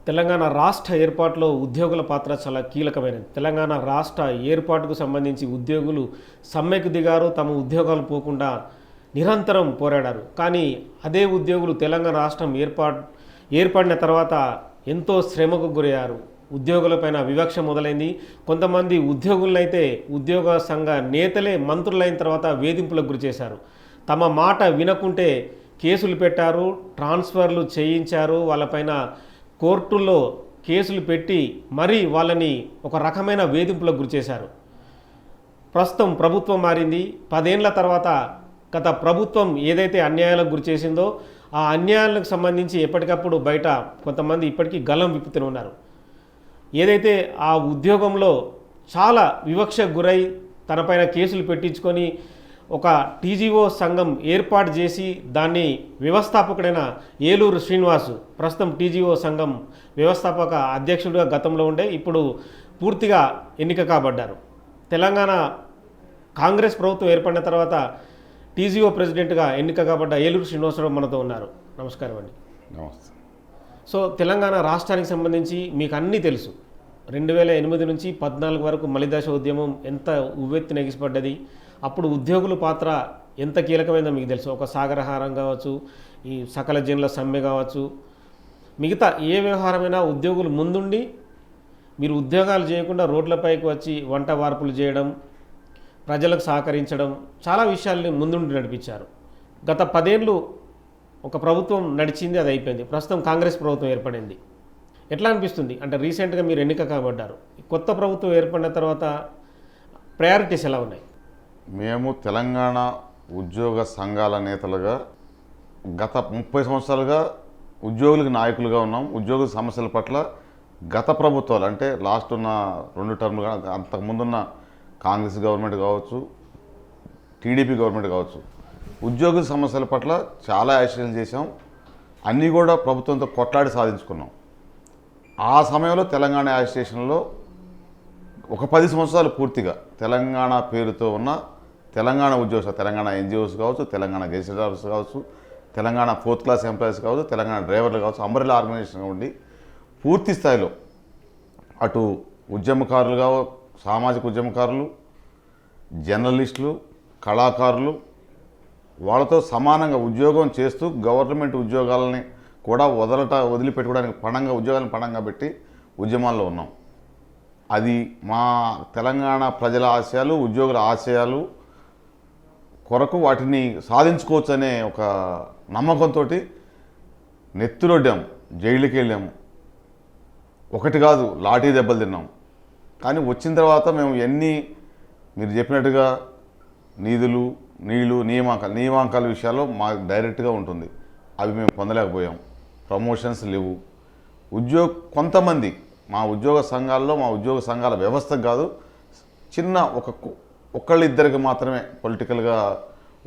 తెలంగాణ రాష్ట్ర ఏర్పాటులో ఉద్యోగుల పాత్ర చాలా కీలకమైనది. తెలంగాణ రాష్ట్ర ఏర్పాటుకు సంబంధించి ఉద్యోగులు సమ్మెకు దిగారు. తమ ఉద్యోగాలు పోకుండా నిరంతరం పోరాడారు. కానీ అదే ఉద్యోగులు తెలంగాణ రాష్ట్రం ఏర్పడిన తర్వాత ఎంతో శ్రమకు గురయ్యారు. ఉద్యోగులపైన వివక్ష మొదలైంది. కొంతమంది ఉద్యోగులనైతే ఉద్యోగ సంఘ నేతలే మంత్రులైన తర్వాత వేధింపులకు గురి చేశారు. తమ మాట వినకుంటే కేసులు పెట్టారు, ట్రాన్స్ఫర్లు చేయించారు. వాళ్ళపైన కోర్టుల్లో కేసులు పెట్టి మరీ వాళ్ళని ఒక రకమైన వేధింపులకు గురిచేశారు. ప్రస్తుతం ప్రభుత్వం మారింది. 10 ఏళ్ల తర్వాత గత ప్రభుత్వం ఏదైతే అన్యాయాలకు గురిచేసిందో ఆ అన్యాయాలకు సంబంధించి ఎప్పటికప్పుడు బయట కొంతమంది ఇప్పటికీ గలం విప్పుతూనే ఉన్నారు. ఏదైతే ఆ ఉద్యోగంలో చాలా వివక్షకు గురై తనపైన కేసులు పెట్టించుకొని ఒక టీజీఓ సంఘం ఏర్పాటు చేసి దాన్ని వ్యవస్థాపకుడైన ఏలూరు శ్రీనివాసు ప్రస్తుతం టీజీఓ సంఘం వ్యవస్థాపక అధ్యక్షుడిగా గతంలో ఉండే ఇప్పుడు పూర్తిగా ఎన్నిక కాబడ్డారు. తెలంగాణ కాంగ్రెస్ ప్రభుత్వం ఏర్పడిన తర్వాత టీజీఓ ప్రెసిడెంట్గా ఎన్నిక కాబడ్డ ఏలూరు శ్రీనివాసరావు మనతో ఉన్నారు. నమస్కారం అండి. నమస్తే. సో తెలంగాణ రాష్ట్రానికి సంబంధించి మీకు అన్నీ తెలుసు. 2008 నుంచి 14 వరకు మలిదశ ఉద్యమం ఎంత ఉవ్వెత్తున ఎగిసిపడ్డది. అప్పుడు ఉద్యోగుల పాత్ర ఎంత కీలకమైందో మీకు తెలుసు. ఒక సాగరహారం కావచ్చు, ఈ సకల జనుల సమ్మె కావచ్చు, మిగతా ఏ వ్యవహారమైనా ఉద్యోగులు ముందుండి మీరు ఉద్యోగాలు చేయకుండా రోడ్లపైకి వచ్చి వంట వార్పులు చేయడం, ప్రజలకు సహకరించడం, చాలా విషయాల్ని ముందుండి నడిపించారు. గత 10 ఏళ్ళు ఒక ప్రభుత్వం నడిచింది, అది అయిపోయింది. ప్రస్తుతం కాంగ్రెస్ ప్రభుత్వం ఏర్పడింది. ఎట్లా అనిపిస్తుంది? అంటే రీసెంట్గా మీరు ఎన్నిక కాబడ్డారు. కొత్త ప్రభుత్వం ఏర్పడిన తర్వాత ప్రయారిటీస్ ఎలా ఉన్నాయి? మేము తెలంగాణ ఉద్యోగ సంఘాల నేతలుగా గత 30 సంవత్సరాలుగా ఉద్యోగులకు నాయకులుగా ఉన్నాం. ఉద్యోగుల సమస్యల పట్ల గత ప్రభుత్వాలు అంటే లాస్ట్ ఉన్న 2 టర్ములుగా అంతకుముందున్న కాంగ్రెస్ గవర్నమెంట్ కావచ్చు, టీడీపీ గవర్నమెంట్ కావచ్చు, ఉద్యోగుల సమస్యల పట్ల చాలా యాక్షన్లు చేసాం. అన్నీ కూడా ప్రభుత్వంతో కొట్లాడి సాధించుకున్నాం. ఆ సమయంలో తెలంగాణ యాజిటేషన్లో ఒక 10 సంవత్సరాలు పూర్తిగా తెలంగాణ పేరుతో ఉన్న తెలంగాణ ఉద్యోగ తెలంగాణ ఎన్జిఓస్ కావచ్చు, తెలంగాణ గెజిటెడ్ ఆఫీసర్స్ కావచ్చు, తెలంగాణ 4th క్లాస్ ఎంప్లాయీస్ కావచ్చు, తెలంగాణ డ్రైవర్లు కావచ్చు, అంబరెల్లా ఆర్గనైజేషన్గా ఉండి పూర్తి స్థాయిలో అటు ఉద్యమకారులు సామాజిక ఉద్యమకారులు, జర్నలిస్టులు, కళాకారులు వాళ్ళతో సమానంగా ఉద్యోగం చేస్తూ గవర్నమెంట్ ఉద్యోగాలని కూడా వదిలిపెట్టుకోవడానికి ఉద్యోగాలను పణంగా పెట్టి ఉద్యమాల్లో ఉన్నాం. అది మా తెలంగాణ ప్రజల ఆశయాలు, ఉద్యోగుల ఆశయాలు కొరకు వాటిని సాధించుకోవచ్చు అనే ఒక నమ్మకంతో నెత్తురొడ్డాము, జైలుకి వెళ్ళాము. ఒకటి కాదు, లాఠీ దెబ్బలు తిన్నాం. కానీ వచ్చిన తర్వాత మేము మీరు చెప్పినట్టుగా నీళ్లు నియామకాల విషయాల్లో మాకు డైరెక్ట్గా ఉంటుంది. అవి మేము పొందలేకపోయాం. ప్రమోషన్స్ లేవు. కొంతమంది మా ఉద్యోగ సంఘాల వ్యవస్థకు కాదు, చిన్న ఒకళ్ళిద్దరికి మాత్రమే పొలిటికల్గా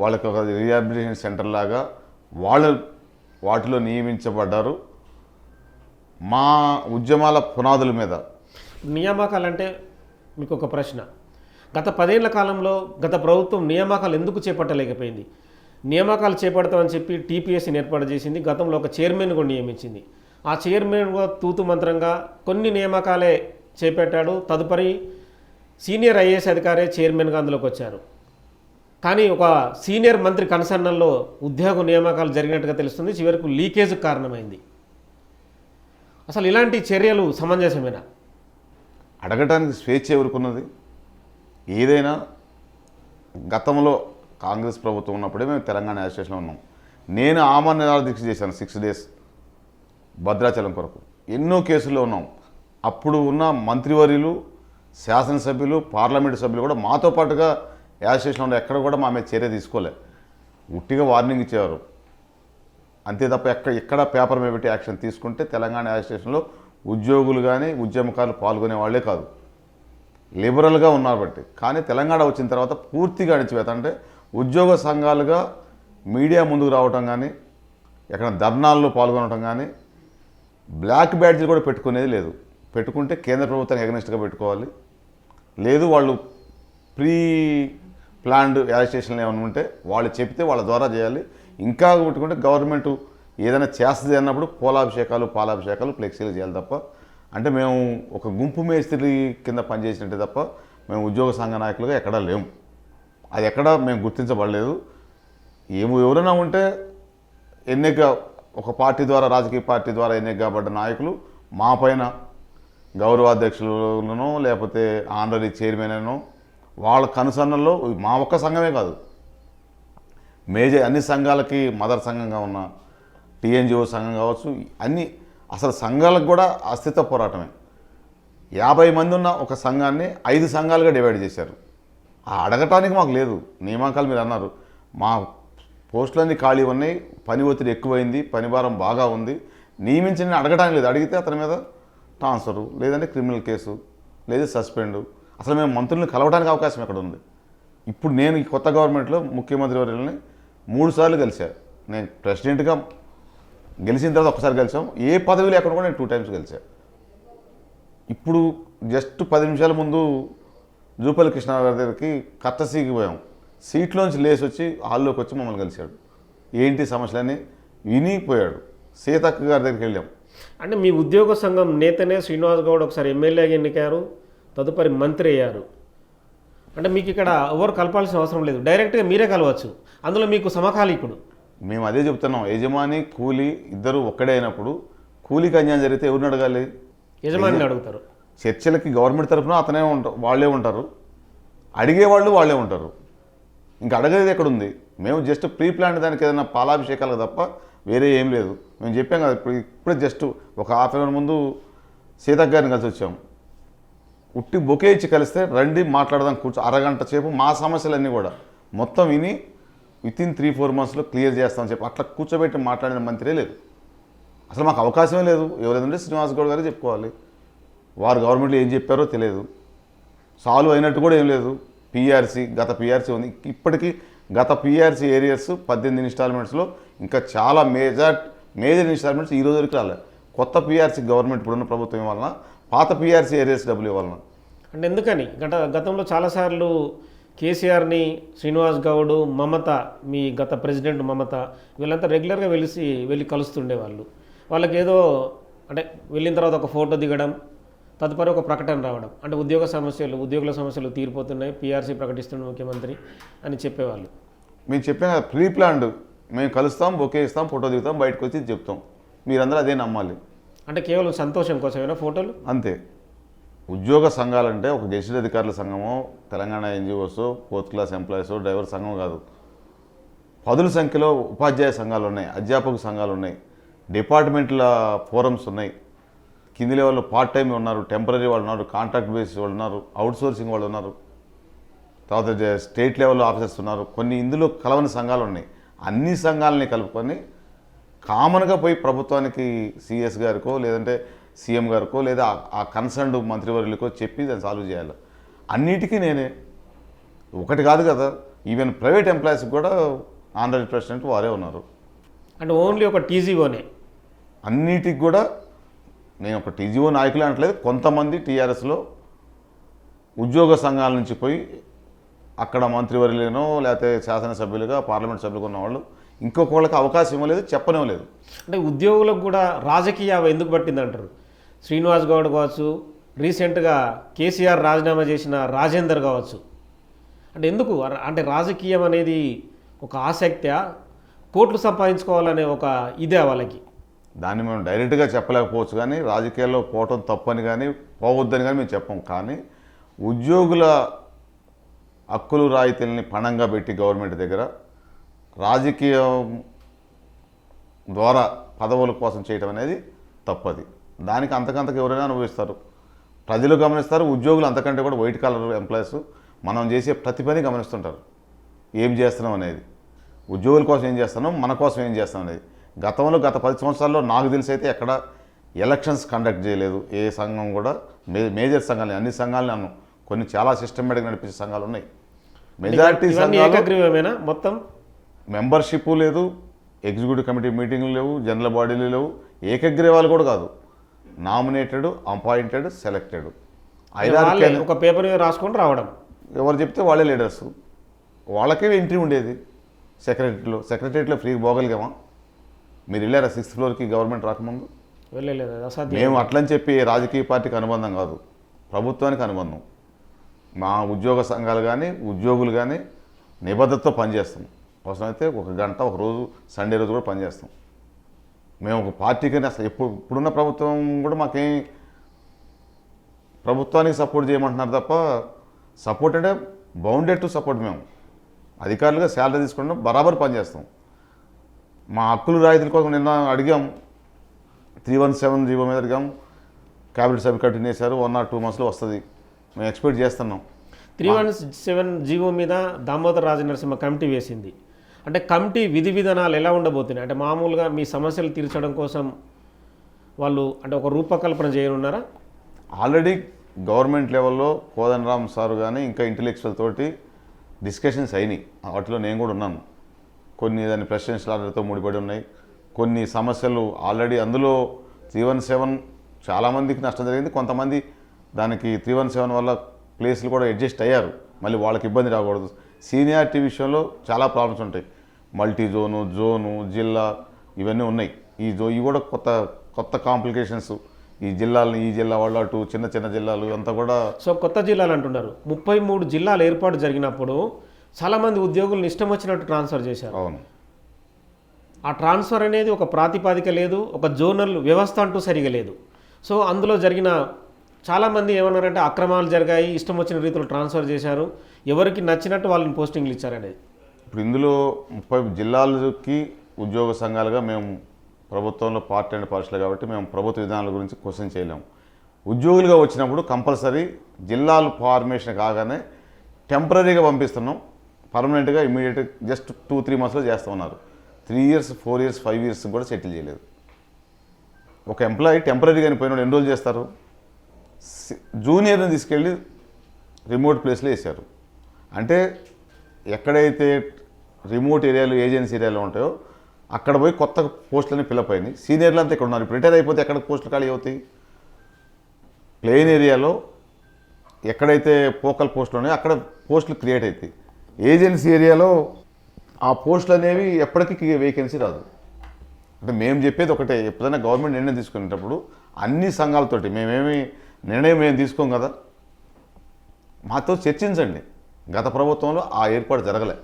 వాళ్ళకి ఒక రీహాబిలిటేషన్ సెంటర్ లాగా వాటిలో నియమించబడ్డారు. మా ఉద్యమాల పునాదుల మీద నియామకాలంటే మీకు ఒక ప్రశ్న. గత 10 ఏళ్ల కాలంలో గత ప్రభుత్వం నియామకాలు ఎందుకు చేపట్టలేకపోయింది? నియామకాలు చేపడతామని చెప్పి టీపీఎస్సీని ఏర్పాటు చేసింది. గతంలో ఒక చైర్మన్ కూడా నియమించింది. ఆ చైర్మన్ కూడా తూతు మంత్రంగా కొన్ని నియామకాలే చేపట్టాడు. తదుపరి సీనియర్ ఐఏఎస్ అధికారే చైర్మన్గా అందులోకి వచ్చారు. కానీ ఒక సీనియర్ మంత్రి కన్సర్న్లో ఉద్యోగ నియామకాలు జరిగినట్టుగా తెలుస్తుంది. చివరకు లీకేజ్కి కారణమైంది. అసలు ఇలాంటి చర్యలు సమంజసమేనా? అడగటానికి స్వేచ్ఛ ఎవరుకున్నది? ఏదైనా గతంలో కాంగ్రెస్ ప్రభుత్వం ఉన్నప్పుడే మేము తెలంగాణ యాజిటేషన్లో ఉన్నాం. నేను ఆమరణ నిరాహార దీక్ష చేశాను 6 days భద్రాచలం కొరకు. ఎన్నో కేసుల్లో ఉన్నాం. అప్పుడు ఉన్న మంత్రివర్యులు, శాసనసభ్యులు, పార్లమెంటు సభ్యులు కూడా మాతో పాటుగా యాజిటేషన్లో ఎక్కడ కూడా మా మీద చర్య తీసుకోలే. ఉట్టిగా వార్నింగ్ ఇచ్చేవారు అంతే తప్ప ఎక్కడ పేపర్ మీద పెట్టి యాక్షన్ తీసుకుంటే తెలంగాణ యాజిటేషన్లో ఉద్యోగులు కానీ ఉద్యమకారులు పాల్గొనే వాళ్ళే కాదు, లిబరల్గా ఉన్నారు. బట్టి కానీ తెలంగాణ వచ్చిన తర్వాత పూర్తిగా అణిచివేత. అంటే ఉద్యోగ సంఘాలుగా మీడియా ముందుకు రావటం కానీ, ఎక్కడ ధర్నాల్లో పాల్గొనడం కానీ, బ్లాక్ బ్యాడ్జీలు కూడా పెట్టుకునేది లేదు. పెట్టుకుంటే కేంద్ర ప్రభుత్వానికి ఎగనెస్ట్గా పెట్టుకోవాలి. లేదు వాళ్ళు ప్రీ ప్లాన్డ్ యాజిటేషన్లు ఏమైనా ఉంటే వాళ్ళు చెప్తే వాళ్ళ ద్వారా చేయాలి. ఇంకా పెట్టుకుంటే గవర్నమెంట్ ఏదైనా చేస్తుంది అన్నప్పుడు పాలాభిషేకాలు ఫ్లెక్సీలు చేయాలి తప్ప, అంటే మేము ఒక గుంపు మేస్త్రి కింద పనిచేసినట్టే తప్ప మేము ఉద్యోగ సంఘ నాయకులుగా ఎక్కడా లేము. అది ఎక్కడా మేము గుర్తించబడలేదు. ఎవరైనా ఉంటే ఒక పార్టీ ద్వారా, రాజకీయ పార్టీ ద్వారా ఎన్నిక కాబడ్డ నాయకులు మా పైన గౌరవాధ్యక్షులను లేకపోతే ఆనరీ చైర్మన్ అనో వాళ్ళ కనుసన్నల్లో మా ఒక్క సంఘమే కాదు, అన్ని సంఘాలకి మదర్ సంఘంగా ఉన్న టీఎన్జిఓ సంఘం కావచ్చు, అసలు సంఘాలకు కూడా అస్తిత్వ పోరాటమే. 50 మంది ఉన్న ఒక సంఘాన్ని 5 సంఘాలుగా డివైడ్ చేశారు. అడగటానికి మాకు లేదు నియామకాలు. మీరు అన్నారు మా పోస్టులన్నీ ఖాళీ ఉన్నాయి, పని ఒత్తిడి ఎక్కువైంది, పని భారం బాగా ఉంది, నియమించిన అడగడానికి లేదు. అడిగితే అతని మీద ట్రాన్స్ఫరు, లేదంటే క్రిమినల్ కేసు, లేదా సస్పెండు. అసలు మేము మంత్రులను కలవడానికి అవకాశం ఎక్కడ ఉంది? ఇప్పుడు నేను ఈ కొత్త గవర్నమెంట్లో ముఖ్యమంత్రి వర్యులని 3 సార్లు కలిశాను. నేను ప్రెసిడెంట్గా గెలిచిన తర్వాత ఒకసారి కలిసాం. ఏ పదవి లేకుండా కూడా నేను 2 టైమ్స్ గెలిచాను. ఇప్పుడు జస్ట్ 10 నిమిషాల ముందు జూపల్లి కృష్ణారావు గారి దగ్గరికి కర్టసీకి పోయాం. సీట్లోంచి లేచి వచ్చి హాల్లోకి వచ్చి మమ్మల్ని కలిశాడు. ఏంటి సమస్యలని వినిపోయాడు. సీతక్క గారి దగ్గరికి వెళ్ళాం. అంటే మీ ఉద్యోగ సంఘం నేతనే శ్రీనివాస్ గౌడ్ ఒకసారి ఎమ్మెల్యేగా ఎన్నికారు, తదుపరి మంత్రి అయ్యారు. అంటే మీకు ఇక్కడ ఎవరు కలపాల్సిన అవసరం లేదు, డైరెక్ట్గా మీరే కలవచ్చు. అందులో మీకు సమకాలీకుడు. మేము అదే చెప్తున్నాం, యజమాని కూలీ ఇద్దరు ఒక్కడే అయినప్పుడు కూలీకి అన్యాయం జరిగితే ఎవరిని అడగాలి? యజమానిని అడుగుతారు. చర్చలకి గవర్నమెంట్ తరఫున వాళ్ళే ఉంటారు, అడిగేవాళ్ళు వాళ్ళే ఉంటారు. ఇంకా అడగేది ఎక్కడుంది? మేము జస్ట్ ప్రీ ప్లాన్ దానికి ఏదైనా పాలాభిషేకాలకు తప్ప వేరే ఏం లేదు. మేము చెప్పాం కదా, ఇప్పుడే జస్ట్ ఒక హాఫ్ అన్ అవర్ ముందు సీతక్క గారిని కలిసి వచ్చాం. ఉట్టి బొకే ఇచ్చి కలిస్తే రండి మాట్లాడదాం, అరగంట సేపు మా సమస్యలన్నీ కూడా మొత్తం విని వితిన్ 3-4 మంత్స్లో క్లియర్ చేస్తామని చెప్పి అట్లా కూర్చోబెట్టి మాట్లాడిన మంత్రే లేదు. అసలు మాకు అవకాశమే లేదు. ఎవరైందంటే శ్రీనివాస్ గౌడ్ గారే చెప్పుకోవాలి. వారు గవర్నమెంట్లో ఏం చెప్పారో తెలియదు, సాల్వ్ అయినట్టు కూడా ఏం లేదు. గత పీఆర్సీ ఉంది. ఇప్పటికీ గత పీఆర్సీ ఏరియర్స్ 18 ఇన్స్టాల్మెంట్స్లో ఇంకా చాలా మేజర్ ఇన్స్టాల్మెంట్స్ ఈ రోజు వరకు రాలేదు. కొత్త పీఆర్సీ గవర్నమెంట్ ఇప్పుడున్న ప్రభుత్వం వలన, పాత పీఆర్సీ ఏరియర్స్ డబ్బులు ఇవ్వాలన్న. అంటే ఎందుకని గతంలో చాలాసార్లు కేసీఆర్ని, శ్రీనివాస్ గౌడ్, మమత, మీ గత ప్రెసిడెంట్ మమత, వీళ్ళంతా రెగ్యులర్గా వెళ్ళి కలుస్తుండేవాళ్ళు. వాళ్ళకి ఏదో అంటే వెళ్ళిన తర్వాత ఒక ఫోటో దిగడం, తదుపరి ఒక ప్రకటన రావడం, అంటే ఉద్యోగుల సమస్యలు తీరిపోతున్నాయి, పీఆర్సీ ప్రకటిస్తున్న ముఖ్యమంత్రి అని చెప్పేవాళ్ళు. మేము చెప్పాం కదా, ప్రీ ప్లాన్డ్. మేము కలుస్తాం, బొకే ఇస్తాం, ఫోటో దిగుతాం, బయటకు వచ్చి చెప్తాం. మీరందరూ అదే నమ్మాలి. అంటే కేవలం సంతోషం కోసమేనా ఫోటోలు? అంతే. ఉద్యోగ సంఘాలంటే ఒక గెజిటెడ్ అధికారుల సంఘమో, Telangana NGOs, 4th class employees, driver సంఘం కాదు. పదుల సంఖ్యలో ఉపాధ్యాయ సంఘాలు ఉన్నాయి, అధ్యాపక సంఘాలు ఉన్నాయి, డిపార్ట్మెంట్ల ఫోరమ్స్ ఉన్నాయి. కింది లెవెల్లో పార్ట్ టైం ఉన్నారు, టెంపరీ వాళ్ళు ఉన్నారు, కాంట్రాక్ట్ బేసిస్ వాళ్ళు ఉన్నారు, అవుట్సోర్సింగ్ వాళ్ళు ఉన్నారు, తర్వాత స్టేట్ లెవెల్లో ఆఫీసర్స్ ఉన్నారు. కొన్ని ఇందులో కలవని సంఘాలు ఉన్నాయి. అన్ని సంఘాలని కలుపుకొని కామన్గా పోయి ప్రభుత్వానికి సిఎస్ గారికో లేదంటే సీఎం గారికో లేదా ఆ కన్సర్న్డ్ మంత్రివర్యులకో చెప్పి దాన్ని సాల్వ్ చేయాలి. అన్నిటికీ నేనే, ఒకటి కాదు కదా, ఈవెన్ ప్రైవేట్ ఎంప్లాయీస్కి కూడా ఆనరీ ప్రెసిడెంట్ వారే ఉన్నారు. అంటే ఓన్లీ ఒక టీజీఓనే అన్నిటికి కూడా. నేను ఒక టీజీఓ నాయకులే అనట్లేదు. కొంతమంది టీఆర్ఎస్లో ఉద్యోగ సంఘాల నుంచి పోయి అక్కడ మంత్రివర్యులేనో లేకపోతే శాసనసభ్యులుగా, పార్లమెంట్ సభ్యులుగా ఉన్నవాళ్ళు ఇంకొకళ్ళకి అవకాశం ఇవ్వలేదు, చెప్పనివ్వలేదు. అంటే ఉద్యోగులకు కూడా రాజకీయ ఎందుకు పట్టిందంటారు? శ్రీనివాస్ గౌడ్ కావచ్చు, రీసెంట్గా కేసీఆర్ రాజీనామా చేసిన రాజేందర్ కావచ్చు. అంటే ఎందుకు? అంటే రాజకీయం అనేది ఒక ఆసక్తి, కోట్లు సంపాదించుకోవాలనే ఒక ఇదే వాళ్ళకి. దాన్ని మేము డైరెక్ట్గా చెప్పలేకపోవచ్చు, కానీ రాజకీయాల్లో పోవటం తప్పని కానీ పోవద్దని కానీ మేము చెప్పం. కానీ ఉద్యోగుల హక్కులు రాయితీలని పణంగా పెట్టి గవర్నమెంట్ దగ్గర రాజకీయం ద్వారా పదవుల కోసం చేయడం అనేది తప్పది. దానికి అంతకంతకు ఎవరైనా అనుభవిస్తారు, ప్రజలు గమనిస్తారు, ఉద్యోగులు అంతకంటే కూడా వైట్ కాలర్ ఎంప్లాయీస్ మనం చేసే ప్రతి పని గమనిస్తుంటారు. ఏం చేస్తున్నాం అనేది, ఉద్యోగుల కోసం ఏం చేస్తున్నాం, మన కోసం ఏం చేస్తున్నాం అనేది. గత 10 సంవత్సరాల్లో నాకు తెలిసి అయితే ఎక్కడ ఎలక్షన్స్ కండక్ట్ చేయలేదు ఏ సంఘం కూడా. మేజర్ సంఘాలు, అన్ని సంఘాలని అన్నాం, కొన్ని చాలా సిస్టమేటిక్ నడిపించే సంఘాలు ఉన్నాయి. మెజారిటీ సంఘాలు మొత్తం మెంబర్షిప్ లేదు, ఎగ్జిక్యూటివ్ కమిటీ మీటింగ్లు లేవు, జనరల్ బాడీలు లేవు, ఏకగ్రీవాలు కూడా కాదు. నామినేటెడ్, అపాయింటెడ్, సెలెక్టెడ్, 5-6 ఒక పేపర్ మీద రాసుకొని రావడం. ఎవరు చెప్తే వాళ్ళే లీడర్స్. వాళ్ళకే ఎంట్రీ ఉండేది సెక్రటరీలో ఫ్రీగా పోగలిగామా? మీరు వెళ్ళారా 6th ఫ్లోర్కి గవర్నమెంట్ రాకముందు? వెళ్ళలేదు, అది అసాధ్యం. మేము అట్లని చెప్పి రాజకీయ పార్టీకి అనుబంధం కాదు, ప్రభుత్వానికి అనుబంధం. మా ఉద్యోగ సంఘాలు కానీ ఉద్యోగులు కానీ నిబద్ధతతో పనిచేస్తాం. అవసరమైతే ఒక గంట ఒక రోజు సండే రోజు కూడా పనిచేస్తాం. మేము ఒక పార్టీకి అసలు ఇప్పుడున్న ప్రభుత్వం కూడా మాకేం ప్రభుత్వానికి సపోర్ట్ చేయమంటున్నారు తప్ప, సపోర్ట్ అంటే బౌండెడ్ టు సపోర్ట్. మేము అధికారులుగా శాలరీ తీసుకుంటాం, బరాబర్ పనిచేస్తాం. మా హక్కులు రాయితీల కోసం నిన్న అడిగాం, 317 జీవో మీద అడిగాం, క్యాబినెట్ సబ్ కమిటీ చేశారు. 1 or 2 monthsలో వస్తుంది, మేము ఎక్స్పెక్ట్ చేస్తున్నాం. 317 జీవో మీద దామోదర రాజనరసింహ కమిటీ వేసింది. అంటే కమిటీ విధి విధానాలు ఎలా ఉండబోతున్నాయి? అంటే మామూలుగా మీ సమస్యలు తీర్చడం కోసం వాళ్ళు అంటే ఒక రూపకల్పన చేయనున్నారా? ఆల్రెడీ గవర్నమెంట్ లెవెల్లో కోదండరామ్ సార్ కానీ ఇంకా ఇంటెలెక్చువల్ తోటి డిస్కషన్స్ అయినాయి. వాటిలో నేను కూడా ఉన్నాను. కొన్ని దాని ప్రెసిడెన్షియల్ ఆర్డర్తో ముడిపడి ఉన్నాయి. కొన్ని సమస్యలు ఆల్రెడీ అందులో 317 చాలామందికి నష్టం జరిగింది. కొంతమంది దానికి 317 వల్ల ప్లేస్లు కూడా అడ్జస్ట్ అయ్యారు. మళ్ళీ వాళ్ళకి ఇబ్బంది రాకూడదు. సీనియారిటీ విషయంలో చాలా ప్రాబ్లమ్స్ ఉంటాయి. మల్టీ జోను, జిల్లా ఇవన్నీ ఉన్నాయి. ఇవి కూడా కొత్త కాంప్లికేషన్స్. ఈ జిల్లా వాళ్ళు అటు చిన్న జిల్లాలు అంతా కూడా. సో కొత్త జిల్లాలు అంటున్నారు. 33 జిల్లాలు ఏర్పాటు జరిగినప్పుడు చాలామంది ఉద్యోగులను ఇష్టం వచ్చినట్టు ట్రాన్స్ఫర్ చేశారు. అవును. ఆ ట్రాన్స్ఫర్ అనేది ఒక ప్రాతిపాదిక లేదు, ఒక జోనల్ వ్యవస్థ అంటూ సరిగా లేదు. సో అందులో జరిగిన చాలామంది ఏమన్నారంటే అక్రమాలు జరిగాయి, ఇష్టం వచ్చిన రీతిలో ట్రాన్స్ఫర్ చేశారు, ఎవరికి నచ్చినట్టు వాళ్ళని పోస్టింగ్లు ఇచ్చారనేది. ఇప్పుడు ఇందులో 30 జిల్లాలకి ఉద్యోగ సంఘాలుగా మేము ప్రభుత్వంలో పార్టీ అండ్ పార్షల్ కాబట్టి మేము ప్రభుత్వ విధానాల గురించి క్వశ్చన్ చేయలేము. ఉద్యోగులుగా వచ్చినప్పుడు కంపల్సరీ జిల్లాలు ఫార్మేషన్ కాగానే టెంపరీగా పంపిస్తున్నాం. పర్మనెంట్గా ఇమీడియట్గా జస్ట్ 2-3 monthsలో చేస్తామన్నారు. 3 years, 4 years, 5 years కూడా సెటిల్ చేయలేదు. ఒక ఎంప్లాయీ టెంపరీగా పోయిన ఎన్ని రోజులు చేస్తారు? జూనియర్ని తీసుకెళ్ళి రిమోట్ ప్లేస్లో వేశారు. అంటే ఎక్కడైతే రిమోట్ ఏరియాలు ఏజెన్సీ ఏరియాలో ఉంటాయో అక్కడ పోయి కొత్త పోస్టులని ఫిలప్ అయినాయి. సీనియర్లు అంతా ఇక్కడ ఉన్నారు. ఇప్పుడు రిటైర్ అయిపోతే ఎక్కడ పోస్టులు ఖాళీ అవుతాయి? ప్లెయిన్ ఏరియాలో ఎక్కడైతే ఫోకల్ పోస్టులు ఉన్నాయో అక్కడ పోస్టులు క్రియేట్ అవుతాయి. ఏజెన్సీ ఏరియాలో ఆ పోస్టులు అనేవి ఎప్పటికీ వేకెన్సీ రాదు. అంటే మేము చెప్పేది ఒకటే, ఎప్పుడైనా గవర్నమెంట్ నిర్ణయం తీసుకునేటప్పుడు అన్ని సంఘాలతోటి నిర్ణయం మేము తీసుకోం కదా, మాతో చర్చించండి. గత ప్రభుత్వంలో ఆ ఏర్పాటు జరగలే.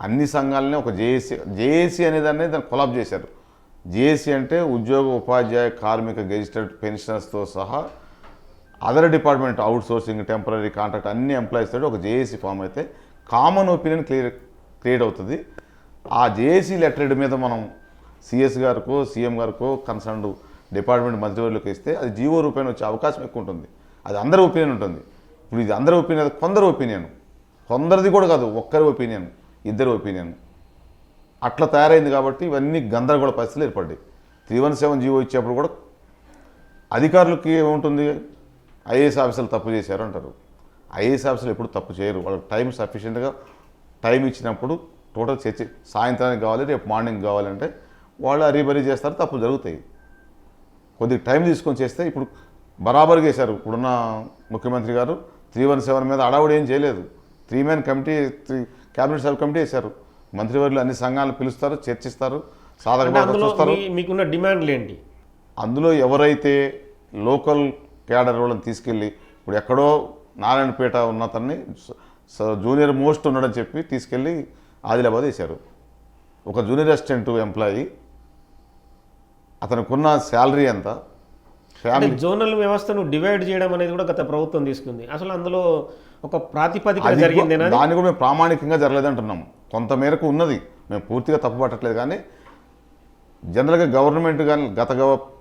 అన్ని సంఘాలనే ఒక జేఏసీ అనేదాన్ని దాన్ని కొలాబ్ చేశారు. జేఏసీ అంటే ఉద్యోగ ఉపాధ్యాయ కార్మిక గెజిటెడ్ పెన్షనర్స్తో సహా other department out sourcing temporary contract అన్ని ఎంప్లాయీస్ తోటి ఒక జేఏసీ ఫామ్ అయితే కామన్ ఒపీనియన్ క్రియేట్ అవుతుంది. ఆ జేఏసీ లెటర్ మీద మనం సిఎస్ గారికో సీఎం గారికో కన్సర్న్డ్ డిపార్ట్మెంట్ మంత్రివర్యులకు ఇస్తే అది జీవో రూపాయన వచ్చే అవకాశం ఎక్కువ ఉంటుంది. అది అందరి ఒపీనియన్ ఉంటుంది. ఇప్పుడు ఇది అందరి ఒపీనియన్, కొందరు ఒపీనియన్, కొందరిది కూడా కాదు, ఒక్కరి ఒపీనియన్, ఇద్దరు ఒపీనియన్ అట్లా తయారైంది. కాబట్టి ఇవన్నీ గందరగోళ పరిస్థితులు ఏర్పడ్డాయి. 317 జీవో ఇచ్చేప్పుడు కూడా అధికారులకి ఏముంటుంది, ఐఏఎస్ ఆఫీసర్లు తప్పు చేశారు అంటారు. ఐఏఎస్ ఆఫీసర్లు ఎప్పుడు తప్పు చేయరు. వాళ్ళకి టైం సఫిషియెంట్గా టైం ఇచ్చినప్పుడు టోటల్ చర్చ సాయంత్రానికి కావాలి, రేపు మార్నింగ్ కావాలంటే వాళ్ళు అరీబరీ చేస్తారు, తప్పులు జరుగుతాయి. కొద్దిగా టైం తీసుకొని చేస్తే ఇప్పుడు బరాబర్గా చేశారు. ఇప్పుడున్న ముఖ్యమంత్రి గారు 317 మీద అడావుడు ఏం చేయలేదు. 3-man committee, cabinet sub committee వేశారు. మంత్రివర్యులు అన్ని సంఘాలను పిలుస్తారు, చర్చిస్తారు, సాధక చూస్తారు. మీకున్న డిమాండ్లు ఏంటి? అందులో ఎవరైతే లోకల్ క్యాడర్ వాళ్ళని తీసుకెళ్ళి, ఇప్పుడు ఎక్కడో నారాయణపేట ఉన్న అతన్ని జూనియర్ మోస్ట్ ఉన్నాడని చెప్పి తీసుకెళ్ళి ఆదిలాబాద్ వేశారు. ఒక జూనియర్ అసిస్టెంట్ ఎంప్లాయీ, అతనికున్న శాలరీ ఎంత? ఫ్యామిలీ జోనల్ వ్యవస్థను డివైడ్ చేయడం అనేది కూడా గత ప్రభుత్వం తీసుకుంది. అసలు అందులో ఒక ప్రాతిపదిక జరిగింది. దాన్ని కూడా మేము ప్రామాణికంగా జరగలేదంటున్నాం. కొంత మేరకు ఉన్నది, మేము పూర్తిగా తప్పు పట్టట్లేదు. కానీ జనరల్గా గవర్నమెంట్ కానీ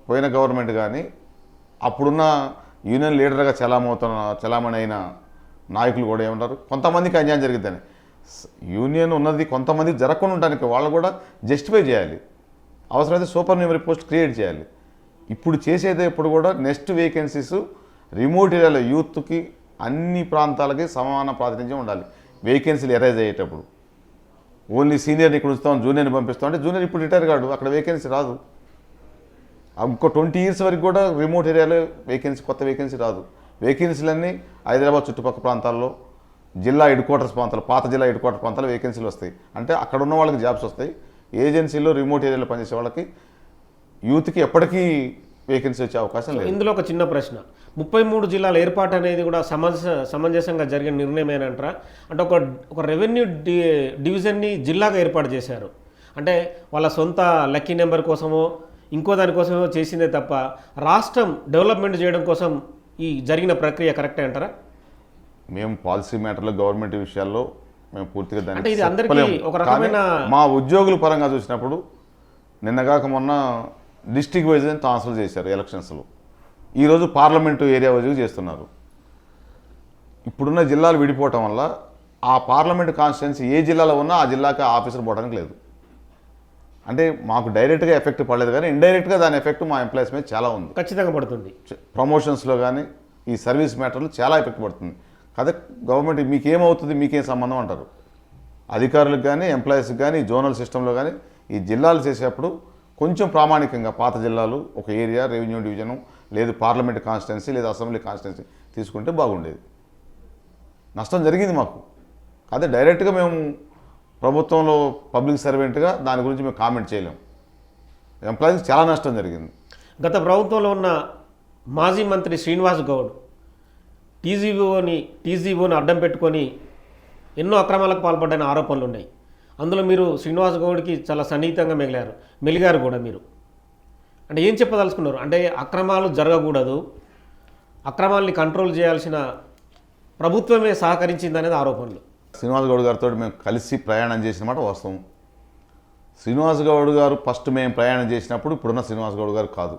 పోయిన గవర్నమెంట్ కానీ అప్పుడున్న యూనియన్ లీడర్గా చలామణి అయిన నాయకులు కూడా ఏమంటారు, కొంతమందికి అన్యాయం జరిగిద్దని. యూనియన్ ఉన్నది కొంతమంది జరగకుండా ఉండడానికి వాళ్ళు కూడా జస్టిఫై చేయాలి. అవసరమైతే సూపర్ న్యూమరీ పోస్ట్ క్రియేట్ చేయాలి. ఇప్పుడు చేసేది ఎప్పుడు కూడా నెక్స్ట్ వేకెన్సీస్ రిమోట్ ఏరియాలో యూత్కి అన్ని ప్రాంతాలకి సమాన ప్రాతినిధ్యం ఉండాలి. వేకెన్సీలు ఎరైజ్ అయ్యేటప్పుడు ఓన్లీ సీనియర్ని ఇక్కడ ఉంచుతాం, జూనియర్ని పంపిస్తాం అంటే జూనియర్ ఇప్పుడు రిటైర్ కాడు, అక్కడ వేకెన్సీ రాదు. ఇంకో 20 years వరకు కూడా రిమోట్ ఏరియాలో కొత్త వేకెన్సీ రాదు. వేకెన్సీలన్నీ హైదరాబాద్ చుట్టుపక్కల ప్రాంతాల్లో, జిల్లా హెడ్ క్వార్టర్స్ ప్రాంతాలు, పాత జిల్లా హెడ్ క్వార్టర్ ప్రాంతాల్లో వేకెన్సీలు వస్తాయి. అంటే అక్కడ ఉన్న వాళ్ళకి జాబ్స్ వస్తాయి, ఏజెన్సీలో రిమోట్ ఏరియాలో పనిచేసే వాళ్ళకి యూత్కి ఎప్పటికీ వేకెన్సీ వచ్చే అవకాశం లేదు. ఇందులో ఒక చిన్న ప్రశ్న, 33 జిల్లాల ఏర్పాటు అనేది కూడా సమంజసంగా జరిగిన నిర్ణయమేనంటారా? అంటే ఒక రెవెన్యూ డివిజన్ని జిల్లాగా ఏర్పాటు చేశారు, అంటే వాళ్ళ సొంత లక్కీ నెంబర్ కోసమో ఇంకో దానికోసమో చేసిందే తప్ప రాష్ట్రం డెవలప్మెంట్ చేయడం కోసం ఈ జరిగిన ప్రక్రియ కరెక్టే అంటారా? మేము పాలసీ మ్యాటర్లో గవర్నమెంట్ విషయాల్లో మేము పూర్తిగా అంటే ఇది దాన్ని అందరికీ చెప్పలేము. ఒక రకమైన కానీ మా ఉద్యోగుల పరంగా చూసినప్పుడు నిన్నగాక మొన్న డిస్టిక్ వైజ్ ట్రాన్స్ఫర్ చేశారు ఎలక్షన్స్లో. ఈరోజు పార్లమెంటు ఏరియా వైజ్గా చేస్తున్నారు. ఇప్పుడున్న జిల్లాలు విడిపోవటం వల్ల ఆ పార్లమెంట్ కాన్స్టిట్యున్సీ ఏ జిల్లాలో ఉన్నా ఆ జిల్లాకి ఆఫీసర్ పోవడానికి లేదు. అంటే మాకు డైరెక్ట్గా ఎఫెక్ట్ పడలేదు, కానీ ఇండైరెక్ట్గా దాని ఎఫెక్ట్ మా ఎంప్లాయీస్ మీద చాలా ఉంది. ఖచ్చితంగా పడుతుంది. ప్రమోషన్స్లో కానీ ఈ సర్వీస్ మ్యాటర్లో చాలా ఎఫెక్ట్ పడుతుంది. అదే గవర్నమెంట్ మీకేమవుతుంది, మీకేం సంబంధం అంటారు. అధికారులకు కానీ ఎంప్లాయీస్కి కానీ జోనల్ సిస్టంలో కానీ ఈ జిల్లాలు చేసేటప్పుడు కొంచెం ప్రామాణికంగా పాత జిల్లాలు ఒక ఏరియా రెవెన్యూ డివిజను లేదు పార్లమెంట్ కాన్స్టిట్యున్సీ లేదా అసెంబ్లీ కాన్స్టిట్యున్సీ తీసుకుంటే బాగుండేది. నష్టం జరిగింది మాకు. అదే డైరెక్ట్గా మేము ప్రభుత్వంలో పబ్లిక్ సర్వెంట్గా దాని గురించి మేము కామెంట్ చేయలేము. ఎంప్లాయీస్ చాలా నష్టం జరిగింది. గత ప్రభుత్వంలో ఉన్న మాజీ మంత్రి శ్రీనివాస్ గౌడ్ టీజీఓని అడ్డం పెట్టుకొని ఎన్నో అక్రమాలకు పాల్పడ్డని ఆరోపణలు ఉన్నాయి. అందులో మీరు శ్రీనివాస్ గౌడ్కి చాలా సన్నిహితంగా మెలిగారు కూడా మీరు. అంటే ఏం చెప్పదలుచుకున్నారు? అంటే అక్రమాలు జరగకూడదు, అక్రమాల్ని కంట్రోల్ చేయాల్సిన ప్రభుత్వమే సహకరించిందనేది ఆరోపణలు. శ్రీనివాస్ గౌడ్ గారితో మేము కలిసి ప్రయాణం చేసిన మాట వాస్తవం. శ్రీనివాస్ గౌడ్ గారు ఫస్ట్ మేము ప్రయాణం చేసినప్పుడు ఇప్పుడున్న శ్రీనివాస్ గౌడ్ గారు కాదు.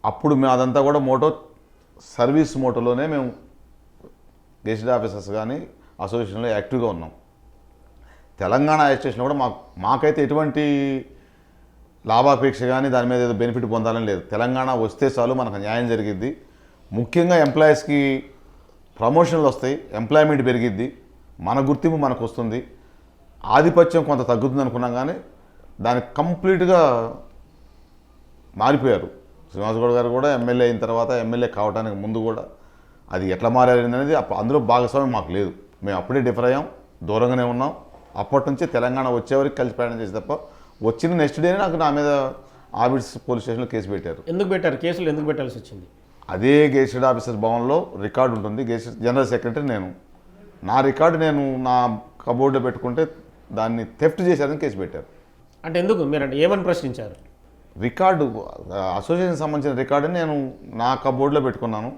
అప్పుడు మేము అదంతా కూడా సర్వీస్ మోటోలోనే మేము గెజిటెడ్ ఆఫీసర్స్ కానీ అసోసియేషన్లో యాక్టివ్గా ఉన్నాం. తెలంగాణ అసోసియేషన్లో కూడా మాకైతే ఎటువంటి లాభాపేక్ష కానీ దాని మీద ఏదో బెనిఫిట్ పొందాలని లేదు. తెలంగాణ వస్తే చాలు మనకు న్యాయం జరిగిద్ది. ముఖ్యంగా ఎంప్లాయీస్కి ప్రమోషన్లు వస్తాయి, ఎంప్లాయ్మెంట్ పెరిగిద్ది, మన గుర్తింపు మనకు వస్తుంది, ఆధిపత్యం కొంత తగ్గుతుంది అనుకున్నాం. కానీ దానికి కంప్లీట్గా మారిపోయారు. శ్రీనివాస్ గౌడ్ గారు కూడా ఎమ్మెల్యే అయిన తర్వాత, ఎమ్మెల్యే కావడానికి ముందు కూడా అది ఎట్లా మారారు అనేది అందులో భాగస్వామ్యం మాకు లేదు. మేము అప్పుడే డిఫర్ అయ్యాం, దూరంగానే ఉన్నాం. అప్పటి నుంచి తెలంగాణ వచ్చేవరకు కలిసి ప్రయాణం చేసి తప్ప వచ్చిన నెక్స్ట్ డేనే నా మీద ఆర్బిట్స్ పోలీస్ స్టేషన్లో కేసు పెట్టారు. ఎందుకు పెట్టారు? కేసులు ఎందుకు పెట్టాల్సి వచ్చింది? అదే గెజిటెడ్ ఆఫీసర్ భవన్లో రికార్డు ఉంటుంది. గెజిటెడ్ జనరల్ సెక్రటరీ నేను. నా రికార్డు నేను నా కబోర్డ్లో పెట్టుకుంటే దాన్ని థెఫ్ట్ చేశారని కేసు పెట్టారు. అంటే ఎందుకు మీరంటే ఏమని ప్రశ్నించారు? రికార్డు అసోసియేషన్ సంబంధించిన రికార్డుని నేను నా కబోర్డ్లో పెట్టుకున్నాను.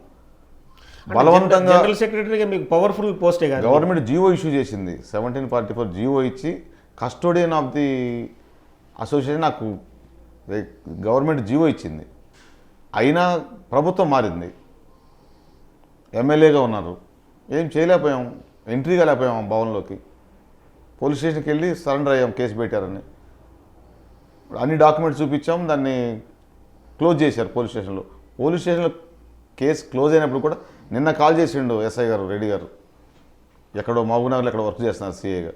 బలవంతంగా జనరల్ సెక్రటరీగా మీకు పవర్ఫుల్ పోస్టే కాదు, గవర్నమెంట్ జీవో ఇష్యూ చేసింది. 1744 జీవో ఇచ్చి కస్టోడియన్ ఆఫ్ ది అసోసియేషన్ నాకు గవర్నమెంట్ జీవో ఇచ్చింది. అయినా ప్రభుత్వం మారింది, ఎమ్మెల్యేగా ఉన్నారు, ఏం చేయలేకపోయాం, ఎంట్రీ కాలేకపోయాం భవన్లోకి. పోలీస్ స్టేషన్కి వెళ్ళి సరెండర్ అయ్యాం కేసు పెట్టారని. అన్ని డాక్యుమెంట్స్ చూపించాం, దాన్ని క్లోజ్ చేశారు పోలీస్ స్టేషన్లో. పోలీస్ స్టేషన్లో కేసు క్లోజ్ అయినప్పుడు కూడా నిన్న కాల్ చేసిండు ఎస్ఐ గారు, రెడ్డి గారు, ఎక్కడో మహబూబ్నగర్లో ఎక్కడ వర్క్ చేస్తున్నారు సిఐగా.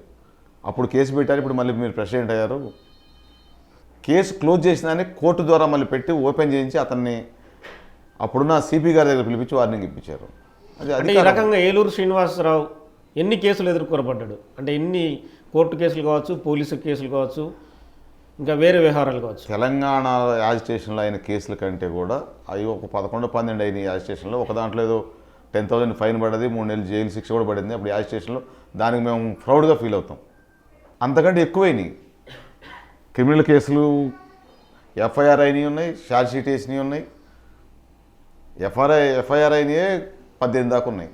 అప్పుడు కేసు పెట్టారు, ఇప్పుడు మళ్ళీ మీరు ప్రెసిడెంట్ అయ్యారు. కేసు క్లోజ్ చేసిందని కోర్టు ద్వారా మళ్ళీ పెట్టి ఓపెన్ చేయించి అతన్ని అప్పుడున్న సిపి గారి దగ్గర పిలిపించి వార్నింగ్ ఇప్పించారు. అంటే ఈ రకంగా ఏలూరు శ్రీనివాసరావు ఎన్ని కేసులు ఎదుర్కోబడ్డాడు? అంటే ఎన్ని కోర్టు కేసులు కావచ్చు, పోలీసు కేసులు కావచ్చు, ఇంకా వేరే వ్యవహారాలు కావచ్చు. తెలంగాణ యాజిటేషన్లో అయిన కేసుల కంటే కూడా అవి ఒక 11-12 అయిన యాజిటేషన్లో ఒక దాంట్లో ఏదో 10,000 ఫైన్ పడ్డది, 3 నెలలు జైలు శిక్ష కూడా పడింది. అప్పుడు యాజిటేషన్లో దానికి మేము ప్రౌడ్గా ఫీల్ అవుతాం. అంతకంటే ఎక్కువైనాయి క్రిమినల్ కేసులు. ఎఫ్ఐఆర్ అయినవి ఉన్నాయి, ఛార్జ్ షీట్ వేసినవి ఉన్నాయి. ఎఫ్ఐఆర్ అయినవే 18 దాకా ఉన్నాయి.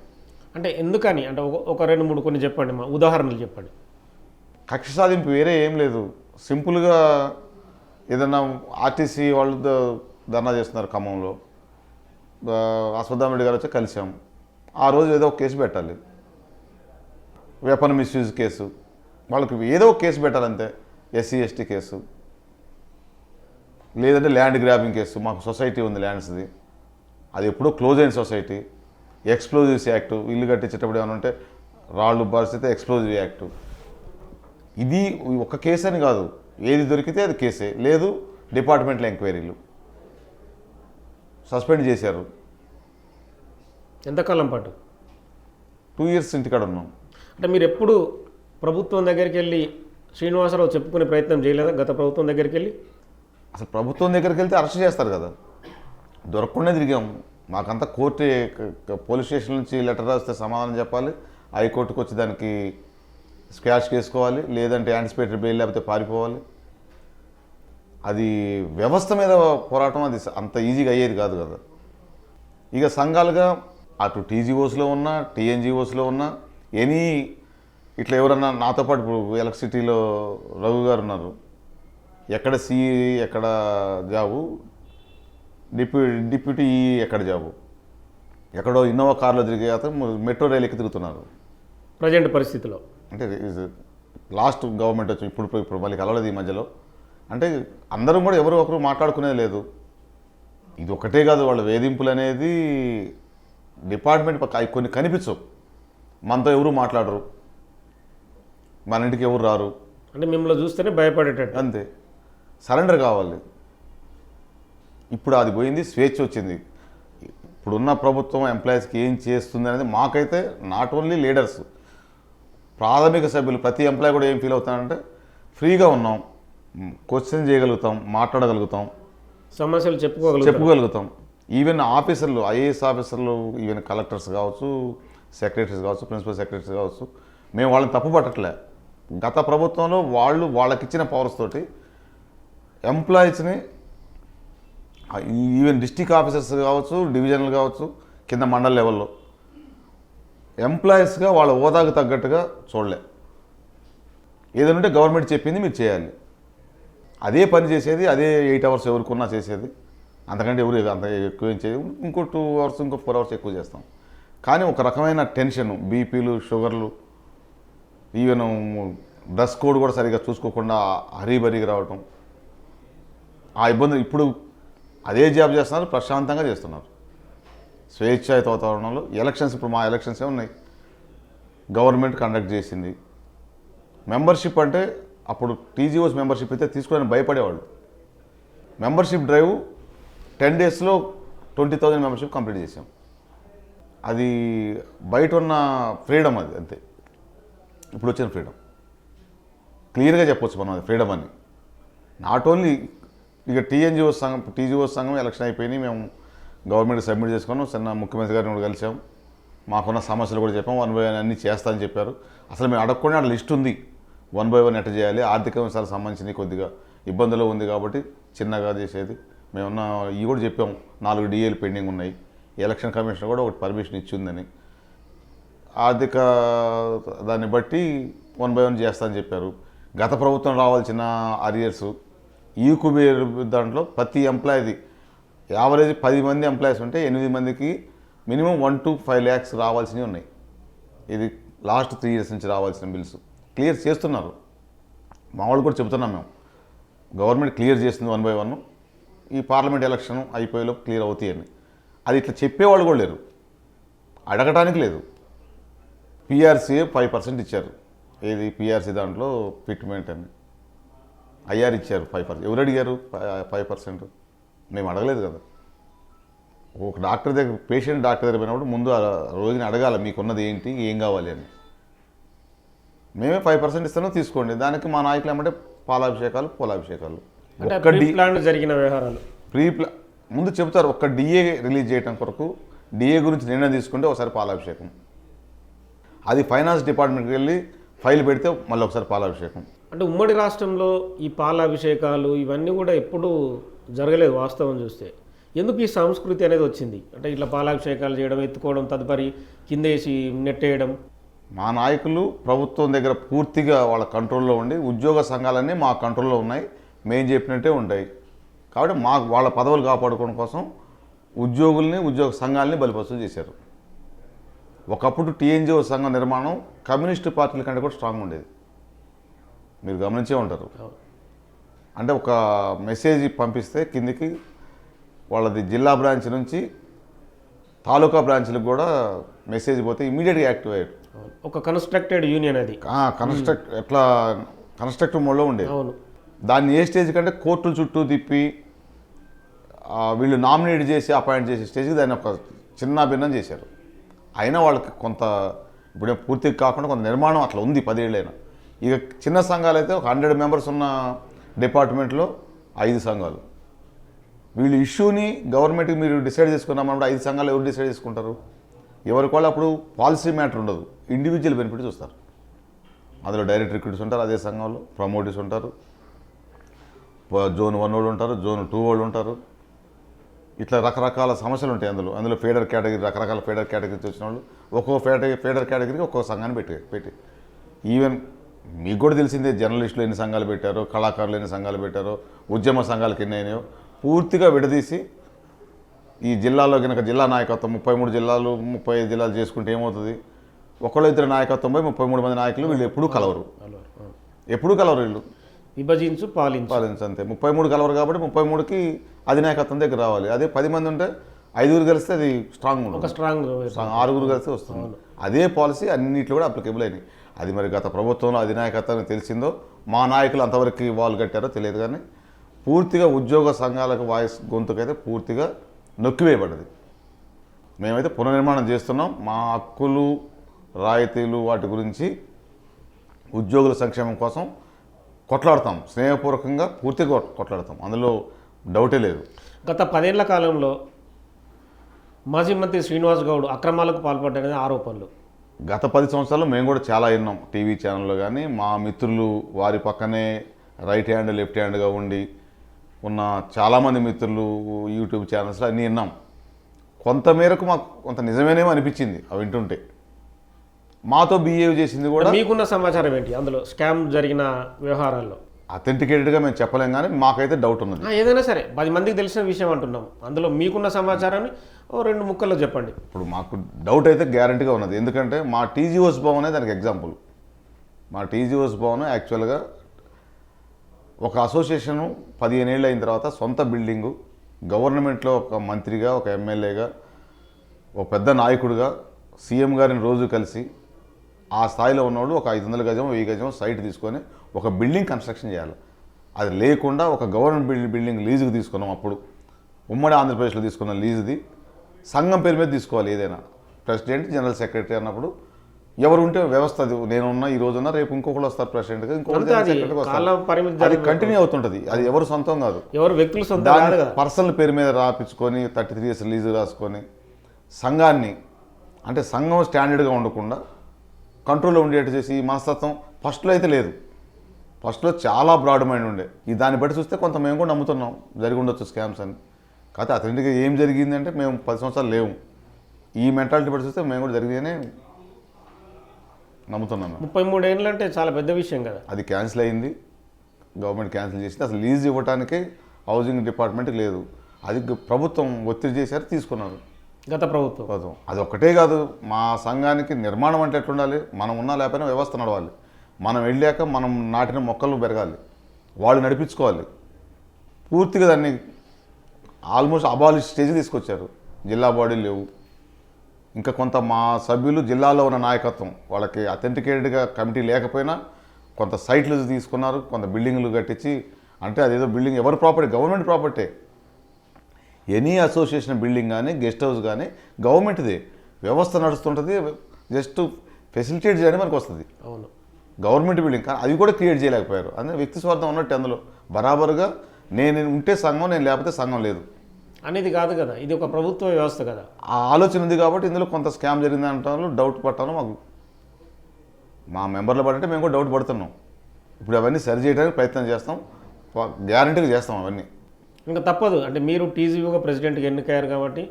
అంటే ఎందుకని? అంటే ఒక 2-3 కొన్ని చెప్పండి, మా ఉదాహరణలు చెప్పండి. కక్ష సాధింపు వేరే ఏం లేదు. సింపుల్గా ఏదన్నా ఆర్టీసీ వాళ్ళు ధర్నా చేస్తున్నారు ఖమ్మంలో, అశ్వత్థామరెడ్డి గారు వచ్చి కలిసాం. ఆ రోజు ఏదో ఒక కేసు పెట్టాలి, వెపన్ మిస్యూజ్ కేసు, వాళ్ళకి ఏదో ఒక కేసు పెట్టాలంతే. ఎస్సీ ఎస్టీ కేసు, లేదంటే ల్యాండ్ గ్రాబింగ్ కేసు. మాకు సొసైటీ ఉంది ల్యాండ్స్ది, అది ఎప్పుడో క్లోజ్ అయిన సొసైటీ. ఎక్స్ప్లోజివ్స్ యాక్ట్, ఇల్లు కట్టించేటప్పుడు ఏమైనా ఉంటే రాళ్ళు పరిస్థితి ఎక్స్ప్లోజివ్ యాక్ట్. ఇది ఒక కేసు అని కాదు, ఏది దొరికితే అది కేసే. లేదు డిపార్ట్మెంట్లో ఎంక్వైరీలు సస్పెండ్ చేశారు. ఎంతకాలం పాటు? 2 years ఇంటికాడ ఉన్నాం. అంటే మీరు ఎప్పుడు ప్రభుత్వం దగ్గరికి వెళ్ళి శ్రీనివాసరావు చెప్పుకునే ప్రయత్నం చేయలేదా గత ప్రభుత్వం దగ్గరికి వెళ్ళి? అసలు ప్రభుత్వం దగ్గరికి వెళ్తే అరెస్ట్ చేస్తారు కదా, దొరకకుండా తిరిగాము. మాకంతా కోర్టు పోలీస్ స్టేషన్ నుంచి లెటర్ రాస్తే సమాధానం చెప్పాలి, హైకోర్టుకు వచ్చి దానికి స్క్వాష్ చేసుకోవాలి, లేదంటే యాంటిసిపేటరీ బెయిల్ లేకపోతే పారిపోవాలి. అది వ్యవస్థ మీద పోరాటం, అది అంత ఈజీగా అయ్యేది కాదు కదా. ఇక సంఘాలుగా అటు టీజీఓస్లో ఉన్నా టీఎన్జిఓస్లో ఉన్నా ఎనీ ఇట్లా ఎవరన్నా నాతో పాటు ఇప్పుడు ఎలక్ట్రిసిటీలో రఘు గారు ఉన్నారు, ఎక్కడ సిఈ ఎక్కడ జాబు, డిప్యూటీ ఎక్కడ జాబు, ఎక్కడో ఇన్నోవా కార్లో తిరిగే అతను మెట్రో రైలు ఎక్కి తిరుగుతున్నారు ప్రజెంట్ పరిస్థితిలో. అంటే లాస్ట్ గవర్నమెంట్ వచ్చి ఇప్పుడు మళ్ళీ కలవలేదు ఈ మధ్యలో. అంటే అందరం కూడా ఎవరు ఒకరు మాట్లాడుకునేది లేదు. ఇది ఒకటే కాదు, వాళ్ళ వేధింపులు అనేది డిపార్ట్మెంట్ కొన్ని కనిపించవు. మనతో ఎవరు మాట్లాడరు, మన ఇంటికి ఎవరు రారు, అంటే మిమ్మల్ని చూస్తేనే భయపడేటట్టు. అంతే. సరెండర్ కావాలి. ఇప్పుడు అది పోయింది, స్వేచ్ఛ వచ్చింది. ఇప్పుడున్న ప్రభుత్వం ఎంప్లాయీస్కి ఏం చేస్తుంది అనేది మాకైతే నాట్ ఓన్లీ లీడర్స్, ప్రాథమిక సభ్యులు ప్రతి ఎంప్లాయీ కూడా ఏం ఫీల్ అవుతానంటే ఫ్రీగా ఉన్నాం, క్వశ్చన్ చేయగలుగుతాం, మాట్లాడగలుగుతాం, సమస్యలు చెప్పుకోగలుగుతాం. ఈవెన్ ఆఫీసర్లు, ఐఏఎస్ ఆఫీసర్లు, ఈవెన్ కలెక్టర్స్ కావచ్చు, సెక్రటరీస్ కావచ్చు, ప్రిన్సిపల్ సెక్రటరీస్ కావచ్చు, మేము వాళ్ళని తప్పు పట్టట్లే. గత ప్రభుత్వంలో వాళ్ళకిచ్చిన పవర్స్ తోటి ఎంప్లాయీస్ని ఈవెన్ డిస్టిక్ ఆఫీసర్స్ కావచ్చు, డివిజనల్ కావచ్చు, కింద మండల్ లెవెల్లో ఎంప్లాయీస్గా వాళ్ళ హోదాకు తగ్గట్టుగా చూడలే. ఏదంటే గవర్నమెంట్ చెప్పింది మీరు చేయాలి, అదే పని చేసేది, అదే 8 hours ఎవరికున్నా చేసేది, అంతకంటే ఎవరు అంత ఎక్కువ ఏం చేయదు. ఇంకో 2 hours ఇంకో 4 hours ఎక్కువ చేస్తాం. కానీ ఒక రకమైన టెన్షను, బీపీలు, షుగర్లు, ఈవెన్ డ్రెస్ కోడ్ కూడా సరిగ్గా చూసుకోకుండా హరీబరీగా రావటం, ఆ ఇబ్బందులు. ఇప్పుడు అదే జాబ్ చేస్తున్నారు, ప్రశాంతంగా చేస్తున్నారు, స్వేచ్ఛాయుత వాతావరణంలో. ఎలక్షన్స్, ఇప్పుడు మా ఎలక్షన్సే ఉన్నాయి, గవర్నమెంట్ కండక్ట్ చేసింది. మెంబర్షిప్ అంటే అప్పుడు టీజీఓస్ మెంబర్షిప్ అయితే తీసుకోవడానికి భయపడేవాళ్ళు. మెంబర్షిప్ డ్రైవ్ 10 daysలో 20,000 మెంబర్షిప్ కంప్లీట్ చేసాం. అది బయట ఉన్న ఫ్రీడమ్, అది అంతే. ఇప్పుడు వచ్చిన ఫ్రీడమ్ క్లియర్గా చెప్పొచ్చు మనం, అది ఫ్రీడమ్ అని. నాట్ ఓన్లీ ఇక టీజీఓస్ సంఘం ఎలక్షన్ అయిపోయినాయి, మేము గవర్నమెంట్ సబ్మిట్ చేసుకున్నాం, చిన్న ముఖ్యమంత్రి గారిని కూడా కలిసాం, మాకున్న సమస్యలు కూడా చెప్పాం, 1 by 1 అన్నీ చేస్తామని చెప్పారు. అసలు మేము అడగకుండా అక్కడ లిస్ట్ ఉంది, 1 by 1 ఎట్ట చేయాలి, ఆర్థిక అంశాలకు సంబంధించి కొద్దిగా ఇబ్బందులు ఉంది కాబట్టి చిన్నగా చేసేది మేమున్న ఇవి కూడా చెప్పాం. 4 DAలు పెండింగ్ ఉన్నాయి, ఎలక్షన్ కమిషన్ కూడా ఒకటి పర్మిషన్ ఇచ్చిందని, ఆర్థిక దాన్ని బట్టి 1 by 1 చేస్తామని చెప్పారు. గత ప్రభుత్వం రావాల్సిన అరియర్స్ ఈ కుబేర్ దాంట్లో ప్రతి ఎంప్లాయీది యావరేజ్ 10 మంది ఎంప్లాయీస్ ఉంటే 8 మందికి మినిమం 1 to 5 lakhs రావాల్సినవి ఉన్నాయి. ఇది లాస్ట్ 3 years నుంచి రావాల్సిన బిల్స్ క్లియర్ చేస్తున్నారు. మా వాళ్ళు కూడా చెబుతున్నాం, మేము గవర్నమెంట్ క్లియర్ చేస్తుంది 1 by 1, ఈ పార్లమెంట్ ఎలక్షన్ అయిపోయేలోపు క్లియర్ అవుతాయని. అది ఇట్లా చెప్పేవాళ్ళు కూడా లేరు, అడగటానికి లేదు. పిఆర్సీ 5% ఇచ్చారు, ఏది పిఆర్సీ దాంట్లో ఫిట్మెంట్ అని. ఐఆర్ ఇచ్చారు 5%. ఎవరు అడిగారు 5%? మేము అడగలేదు కదా. ఒక డాక్టర్ దగ్గర, పేషెంట్ డాక్టర్ దగ్గర పోయినప్పుడు ముందు ఆ రోగిని అడగాలి, మీకున్నది ఏంటి, ఏం కావాలి అని. మేమే 5% ఇస్తాను, తీసుకోండి. దానికి మా నాయకులు ఏమంటే పాలాభిషేకాలు, పూలాభిషేకాలు. జరిగిన వ్యవహారాలు ముందు చెబుతారు. ఒక్క డిఏ రిలీజ్ చేయడం కొరకు, డిఏ గురించి నిర్ణయం తీసుకుంటే ఒకసారి పాలాభిషేకం, అది ఫైనాన్స్ డిపార్ట్మెంట్కి వెళ్ళి ఫైల్ పెడితే మళ్ళీ ఒకసారి పాలాభిషేకం. అంటే ఉమ్మడి రాష్ట్రంలో ఈ పాలాభిషేకాలు ఇవన్నీ కూడా ఎప్పుడూ జరగలేదు వాస్తవం చూస్తే. ఎందుకు ఈ సంస్కృతి అనేది వచ్చింది? అంటే ఇట్లా పాలాభిషేకాలు చేయడం, ఎత్తుకోవడం, తదుపరి కిందేసి నెట్టేయడం. మా నాయకులు ప్రభుత్వం దగ్గర పూర్తిగా వాళ్ళ కంట్రోల్లో ఉండి, ఉద్యోగ సంఘాలన్నీ మా కంట్రోల్లో ఉన్నాయి, మేము చెప్పినట్టే ఉంటాయి. కాబట్టి వాళ్ళ పదవులు కాపాడుకోవడం కోసం ఉద్యోగుల్ని, ఉద్యోగ సంఘాలని బలిపశులు చేశారు. ఒకప్పుడు టీఎన్జిఓ సంఘం నిర్మాణం కమ్యూనిస్టు పార్టీల కంటే కూడా స్ట్రాంగ్ ఉండేది, మీరు గమనించే ఉంటారు. అంటే ఒక మెసేజ్ పంపిస్తే కిందికి వాళ్ళది జిల్లా బ్రాంచ్ నుంచి తాలూకా బ్రాంచ్లకు కూడా మెసేజ్ పోతే ఇమీడియట్గా యాక్టివ్ అయ్యాడు. ఒక కన్స్ట్రక్టెడ్ యూనియన్, అది కన్స్ట్రక్టివ్ మోడ్లో ఉండేది. దాన్ని ఏ స్టేజ్ కంటే కోర్టుల చుట్టూ తిప్పి వీళ్ళు నామినేట్ చేసి అపాయింట్ చేసే స్టేజ్కి దాన్ని ఒక చిన్న భిన్నం చేశారు. అయినా వాళ్ళకి కొంత, ఇప్పుడే పూర్తిగా కాకుండా కొంత నిర్మాణం అట్లా ఉంది 10 ఏళ్ళైనా. ఇక చిన్న సంఘాలు అయితే ఒక 100 మెంబర్స్ ఉన్న డిపార్ట్మెంట్లో 5 సంఘాలు. వీళ్ళు ఇష్యూని గవర్నమెంట్కి మీరు డిసైడ్ చేసుకున్నామన్నప్పుడు 5 సంఘాలు ఎవరు డిసైడ్ చేసుకుంటారు? ఎవరికి వాళ్ళు అప్పుడు పాలసీ మ్యాటర్ ఉండదు, ఇండివిజువల్ బెనిఫిట్ చూస్తారు. అందులో డైరెక్ట్ రిక్రూట్స్ ఉంటారు, అదే సంఘంలో ప్రమోటర్స్ ఉంటారు, జోన్ 1 వాళ్ళు ఉంటారు, జోన్ 2 వాళ్ళు ఉంటారు. ఇట్లా రకరకాల సమస్యలు ఉంటాయి. అందులో ఫేడర్ కేటగిరీ, రకరకాల ఫేడర్ కేటగిరీస్ వచ్చిన వాళ్ళు ఒక్కో ఫేడర్ కేటగిరీకి ఒక్కో సంఘాన్ని పెట్టి ఈవెన్ మీకు కూడా తెలిసిందే, జర్నలిస్టులు ఎన్ని సంఘాలు పెట్టారో, కళాకారులు ఎన్ని సంఘాలు పెట్టారో, ఉద్యమ సంఘాలకు ఎన్ని అయినాయో పూర్తిగా విడదీసి ఈ జిల్లాలో కనుక జిల్లా నాయకత్వం 33 జిల్లాలు 35 జిల్లాలు చేసుకుంటే ఏమవుతుంది? ఒకళ్ళు ఇద్దరు నాయకత్వం పోయి 33 మంది నాయకులు వీళ్ళు ఎప్పుడూ కలవరు వీళ్ళు విభజించు పాలించు అంతే. 33 కలవరు కాబట్టి 33కి అధినాయకత్వం దగ్గర రావాలి. అదే 10 మంది ఉంటే 5 కలిస్తే అది స్ట్రాంగ్ ఉంటుంది, స్ట్రాంగ్ 6 కలిస్తే వస్తుంది. అదే పాలసీ అన్నింటిలో కూడా అప్లికేబుల్ అయినాయి. అది మరి గత ప్రభుత్వంలో అధినాయకత్వం తెలిసిందో, మా నాయకులు అంతవరకు వాళ్ళు కట్టారో తెలియదు, కానీ పూర్తిగా ఉద్యోగ సంఘాలకు వాయిస్ గొంతుకైతే పూర్తిగా నొక్కివేయబడ్డది. మేమైతే పునర్నిర్మాణం చేస్తున్నాం. మా హక్కులు రాయితీలు వాటి గురించి ఉద్యోగుల సంక్షేమం కోసం కొట్లాడతాం, స్నేహపూర్వకంగా పూర్తిగా కొట్లాడతాం, అందులో డౌటే లేదు. గత 10 ఏళ్ల కాలంలో మాజీ మంత్రి శ్రీనివాస్ గౌడ్ అక్రమాలకు పాల్పడ్డారనే ఆరోపణలు. గత 10 సంవత్సరాల్లో మేము కూడా చాలా విన్నాం, టీవీ ఛానల్లో కానీ మా మిత్రులు వారి పక్కనే రైట్ హ్యాండ్ లెఫ్ట్ హ్యాండ్గా ఉండి ఉన్న చాలామంది మిత్రులు యూట్యూబ్ ఛానల్స్లో అన్నీ విన్నాం. కొంతమేరకు మాకు కొంత నిజమేనేమో అనిపించింది అవి వింటుంటే. మాతో బిహేవ్ చేసింది కూడా. మీకున్న సమాచారం ఏంటి అందులో స్కామ్ జరిగిన వ్యవహారాల్లో? అథెంటికేటెడ్గా మేము చెప్పలేం, కానీ మాకైతే డౌట్ ఉన్నది. ఏదైనా సరే 10 మందికి తెలిసిన విషయం అంటున్నాం, అందులో మీకున్న సమాచారాన్ని 2 ముక్కల్లో చెప్పండి. ఇప్పుడు మాకు డౌట్ అయితే గ్యారంటీగా ఉన్నది. ఎందుకంటే మా టీజీఓస్ భవనే దానికి ఎగ్జాంపుల్. మా టీజీఓస్ భవన్ యాక్చువల్గా ఒక అసోసియేషను 15 ఏళ్ళు అయిన తర్వాత సొంత బిల్డింగు, గవర్నమెంట్లో ఒక మంత్రిగా, ఒక ఎమ్మెల్యేగా, ఒక పెద్ద నాయకుడిగా సీఎం గారిని రోజు కలిసి ఆ స్థాయిలో ఉన్నవాళ్ళు ఒక 500 గజం 1000 గజం సైట్ తీసుకొని ఒక బిల్డింగ్ కన్స్ట్రక్షన్ చేయాలి. అది లేకుండా ఒక గవర్నమెంట్ బిల్డింగ్ లీజుకి తీసుకున్నాం. అప్పుడు ఉమ్మడి ఆంధ్రప్రదేశ్లో తీసుకున్న లీజుది సంఘం పేరు మీద తీసుకోవాలి. ఏదైనా ప్రెసిడెంట్ జనరల్ సెక్రటరీ అన్నప్పుడు ఎవరు ఉంటే వ్యవస్థ, అది నేనున్నా ఈ రోజున్నా రేపు ఇంకొకళ్ళు వస్తారు ప్రెసిడెంట్గా, ఇంకొకటి అది కంటిన్యూ అవుతుంటుంది. అది ఎవరు సొంతం కాదు, ఎవరు వ్యక్తులు సొంతం పర్సనల్ పేరు మీద రాపించుకొని 33 years లీజు రాసుకొని సంఘాన్ని, అంటే సంఘం స్టాండర్డ్గా ఉండకుండా కంట్రోల్లో ఉండేట్టు చేసి ఈ మనస్తత్వం ఫస్ట్లో అయితే లేదు. ఫస్ట్లో చాలా బ్రాడ్ మైండ్ ఉండే. ఈ దాన్ని బట్టి చూస్తే కొంత మేము కూడా నమ్ముతున్నాం జరిగి ఉండొచ్చు స్కామ్స్ అని. కాకపోతే అతనికి ఏం జరిగిందంటే మేము 10 సంవత్సరాలు లేవు. ఈ మెంటాలిటీ బట్టి చూస్తే మేము కూడా జరిగిందనే నమ్ముతున్నాం. 33 ఏళ్ళు అంటే చాలా పెద్ద విషయం కదా. అది క్యాన్సిల్ అయింది, గవర్నమెంట్ క్యాన్సిల్ చేసింది. అసలు లీజ్ ఇవ్వడానికి హౌసింగ్ డిపార్ట్మెంట్కి లేదు, అది ప్రభుత్వం ఒత్తిడి చేశారు, తీసుకున్నారు గత ప్రభుత్వం. అది ఒక్కటే కాదు, మా సంఘానికి నిర్మాణం అంటే ఎట్లుండాలి, మనం ఉన్నా లేకపోయినా వ్యవస్థ నడవాలి. మనం వెళ్ళాక మనం నాటిన మొక్కలు పెరగాలి, వాళ్ళు నడిపించుకోవాలి. పూర్తిగా దాన్ని ఆల్మోస్ట్ అబాలిష్ స్టేజ్ తీసుకొచ్చారు. జిల్లా బాడీలు లేవు. ఇంకా కొంత మా సభ్యులు జిల్లాలో ఉన్న నాయకత్వం వాళ్ళకి అథెంటికేటెడ్గా కమిటీ లేకపోయినా కొంత సైట్లు తీసుకున్నారు, కొంత బిల్డింగ్లు కట్టించి, అంటే అదేదో బిల్డింగ్ ఎవరి property, government property. Any association building కానీ గెస్ట్ హౌస్ కానీ గవర్నమెంట్దే, వ్యవస్థ నడుస్తుంటుంది. జస్ట్ ఫెసిలిటేట్ చేయడానికి మనకు వస్తుంది. అవును, గవర్నమెంట్ బిల్డింగ్, కానీ అది కూడా క్రియేట్ చేయలేకపోయారు. అందుకే వ్యక్తి స్వార్థం ఉన్నట్టు అందులో బరాబరుగా నేను ఉంటే సంఘం, నేను లేకపోతే సంఘం లేదు అనేది కాదు కదా, ఇది ఒక ప్రభుత్వ వ్యవస్థ కదా. ఆ ఆలోచన ఉంది కాబట్టి ఇందులో కొంత స్కామ్ జరిగింది అంటారు. డౌట్ పట్టాను మాకు, మా మెంబర్లు పడంటే మేము కూడా డౌట్ పడుతున్నాం. ఇప్పుడు అవన్నీ సరి చేయడానికి ప్రయత్నం చేస్తాం, గ్యారంటీగా చేస్తాం అవన్నీ. ఇంకా తప్పదు, అంటే మీరు టీజీయూగా ప్రెసిడెంట్గా ఎన్నికయ్యారు కాబట్టి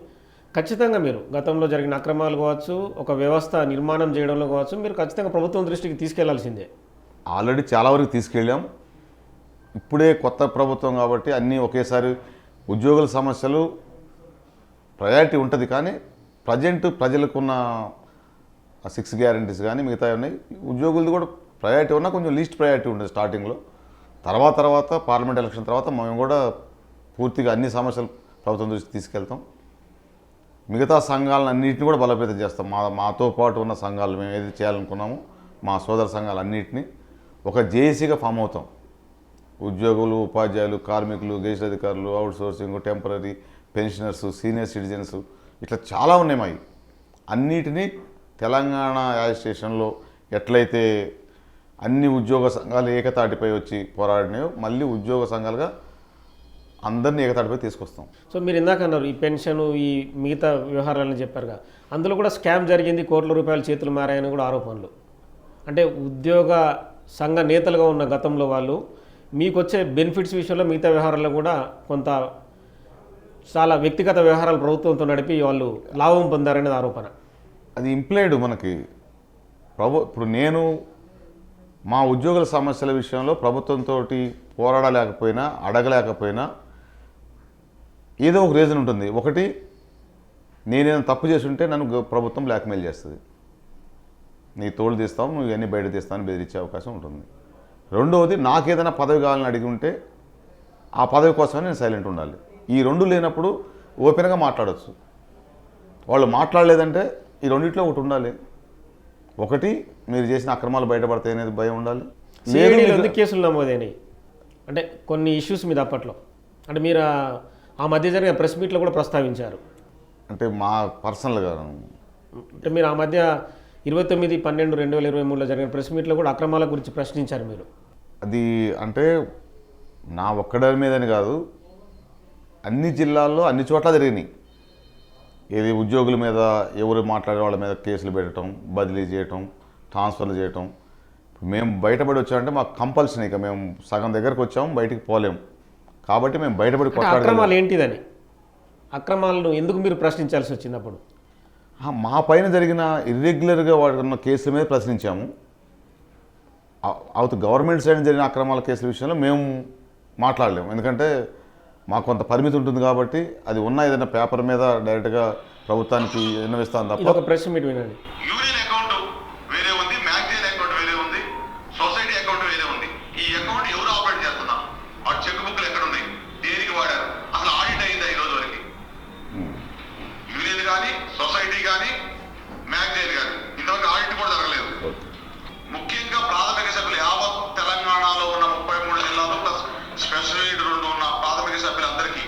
ఖచ్చితంగా మీరు గతంలో జరిగిన అక్రమాలు కావచ్చు, ఒక వ్యవస్థ నిర్మాణం చేయడంలో కావచ్చు, మీరు ఖచ్చితంగా ప్రభుత్వం దృష్టికి తీసుకెళ్లాల్సిందే. ఆల్రెడీ చాలా వరకు తీసుకెళ్ళాం. ఇప్పుడే కొత్త ప్రభుత్వం కాబట్టి అన్నీ ఒకేసారి ఉద్యోగుల సమస్యలు ప్రయారిటీ ఉంటుంది, కానీ ప్రజలకున్న 6 గ్యారెంటీస్ కానీ మిగతా ఉన్నాయి. ఉద్యోగులది కూడా ప్రయారిటీ ఉన్నా కొంచెం లీస్ట్ ప్రయారిటీ ఉంటుంది స్టార్టింగ్లో. తర్వాత పార్లమెంట్ ఎలక్షన్ తర్వాత మేము కూడా పూర్తిగా అన్ని సమస్యలు ప్రభుత్వం దృష్టికి తీసుకెళ్తాం. మిగతా సంఘాలను అన్నింటినీ కూడా బలోపేతం చేస్తాం. మాతో పాటు ఉన్న సంఘాలు మేము ఏది చేయాలనుకున్నామో మా సోదర సంఘాలన్నింటినీ ఒక జేఏసీగా ఫామ్ అవుతాం. ఉద్యోగులు, ఉపాధ్యాయులు, కార్మికులు, గెజిట్ అధికారులు, out sourcing, temporary, pensioners, senior citizens, ఇట్లా చాలా ఉన్నాయి. అన్నిటినీ తెలంగాణ అడ్మినిస్ట్రేషన్లో ఎట్లయితే అన్ని ఉద్యోగ సంఘాలు ఏకతాటిపై వచ్చి పోరాడినాయో మళ్ళీ ఉద్యోగ సంఘాలుగా అందరినీ ఏకతాటిపై తీసుకొస్తాం. సో మీరు ఇందాక అన్నారు ఈ పెన్షన్ ఈ మిగతా వ్యవహారాలని చెప్పారుగా, అందులో కూడా స్కామ్ జరిగింది, కోట్ల రూపాయల చేతులు మారాయని కూడా ఆరోపణలు. అంటే ఉద్యోగ సంఘ నేతలుగా ఉన్న గతంలో వాళ్ళు మీకు వచ్చే బెనిఫిట్స్ విషయంలో మిగతా వ్యవహారాల్లో కూడా కొంత చాలా వ్యక్తిగత వ్యవహారాలు ప్రభుత్వంతో నడిపి వాళ్ళు లాభం పొందారనేది ఆరోపణ. అది ఇంప్లైడ్ మనకి ఇప్పుడు నేను మా ఉద్యోగుల సమస్యల విషయంలో ప్రభుత్వంతో పోరాడలేకపోయినా అడగలేకపోయినా ఏదో ఒక రీజన్ ఉంటుంది. ఒకటి, నేనేదో తప్పు చేస్తుంటే నన్ను ప్రభుత్వం బ్లాక్మెయిల్ చేస్తుంది, నీ తోడు తీస్తావు, నువ్వు ఇవన్నీ బయట తీస్తావని బెదిరించే అవకాశం ఉంటుంది. రెండవది, నాకేదైనా పదవి కావాలని అడిగి ఉంటే ఆ పదవి కోసమే నేను సైలెంట్ ఉండాలి. ఈ రెండు లేనప్పుడు ఓపెన్గా మాట్లాడవచ్చు. వాళ్ళు మాట్లాడలేదంటే ఈ రెండిట్లో ఒకటి ఉండాలి. ఒకటి, మీరు చేసిన అక్రమాలు బయటపడతాయి అనేది భయం ఉండాలి. సిఐడిలో ఎందుకు కేసులు నమోదైనాయి అంటే కొన్ని ఇష్యూస్ మీద అప్పట్లో, అంటే మీరు ఆ మధ్య జరిగిన ప్రెస్ మీట్లో కూడా ప్రస్తావించారు. అంటే మా పర్సనల్గా అంటే మీరు ఆ మధ్య 29/12/2023లో జరిగిన ప్రెస్ మీట్లో కూడా అక్రమాల గురించి ప్రశ్నించారు మీరు. అది అంటే నా ఒక్కడి మీదని కాదు, అన్ని జిల్లాల్లో అన్ని చోట్ల జరిగినాయి. ఏది ఉద్యోగుల మీద ఎవరు మాట్లాడే వాళ్ళ మీద కేసులు పెట్టడం, బదిలీ చేయటం, ట్రాన్స్ఫర్లు చేయటం. మేము బయటపడి వచ్చామంటే మాకు కంపల్సరీ, ఇక మేము సగం దగ్గరకు వచ్చాము, బయటికి పోలేము. కాబట్టి మేము బయటపడి అక్రమాలు ఏంటిదని, అక్రమాలను ఎందుకు మీరు ప్రశ్నించాల్సి వచ్చింది అప్పుడు? మా పైన జరిగిన ఇర్రెగ్యులర్గా వాడుకున్న కేసుల మీద ప్రశ్నించాము. అవుతూ గవర్నమెంట్ సైడ్ జరిగిన అక్రమాల కేసుల విషయంలో మేము మాట్లాడలేము, ఎందుకంటే మాకు కొంత పరిమితి ఉంటుంది. కాబట్టి అది ఉన్న ఏదైనా పేపర్ మీద డైరెక్ట్గా ప్రభుత్వానికి విన్నవిస్తాను తప్ప. ఒక ప్రెస్ మీట్ వినండి. యూనియన్ అకౌంట్ వేరే ఉంది, మ్యాగజైన్ అకౌంట్ వేరే ఉంది, సొసైటీ అకౌంట్ వేరే ఉంది. ఈ అకౌంట్ ఎవరు ఆపరేట్ చేస్తున్నారు, ఆ చెక్ బుక్లు ఎక్కడ ఉన్నాయి, దేనికి వాడారు, అసలు ఆడిట్ అయిందా ఈ రోజు వరకు? యూనియన్ కానీ సొసైటీ కానీ మ్యాగజైన్ కానీ ఇంతవరకు ఆడిట్ కూడా జరగలేదు. ముఖ్యంగా ప్రాథమిక సభ్యులు యావత్ తెలంగాణలో ఉన్న 33 జిల్లాలు ప్లస్ స్పెషల్ 2 ఉన్న ప్రాథమిక సభ్యులందరికీ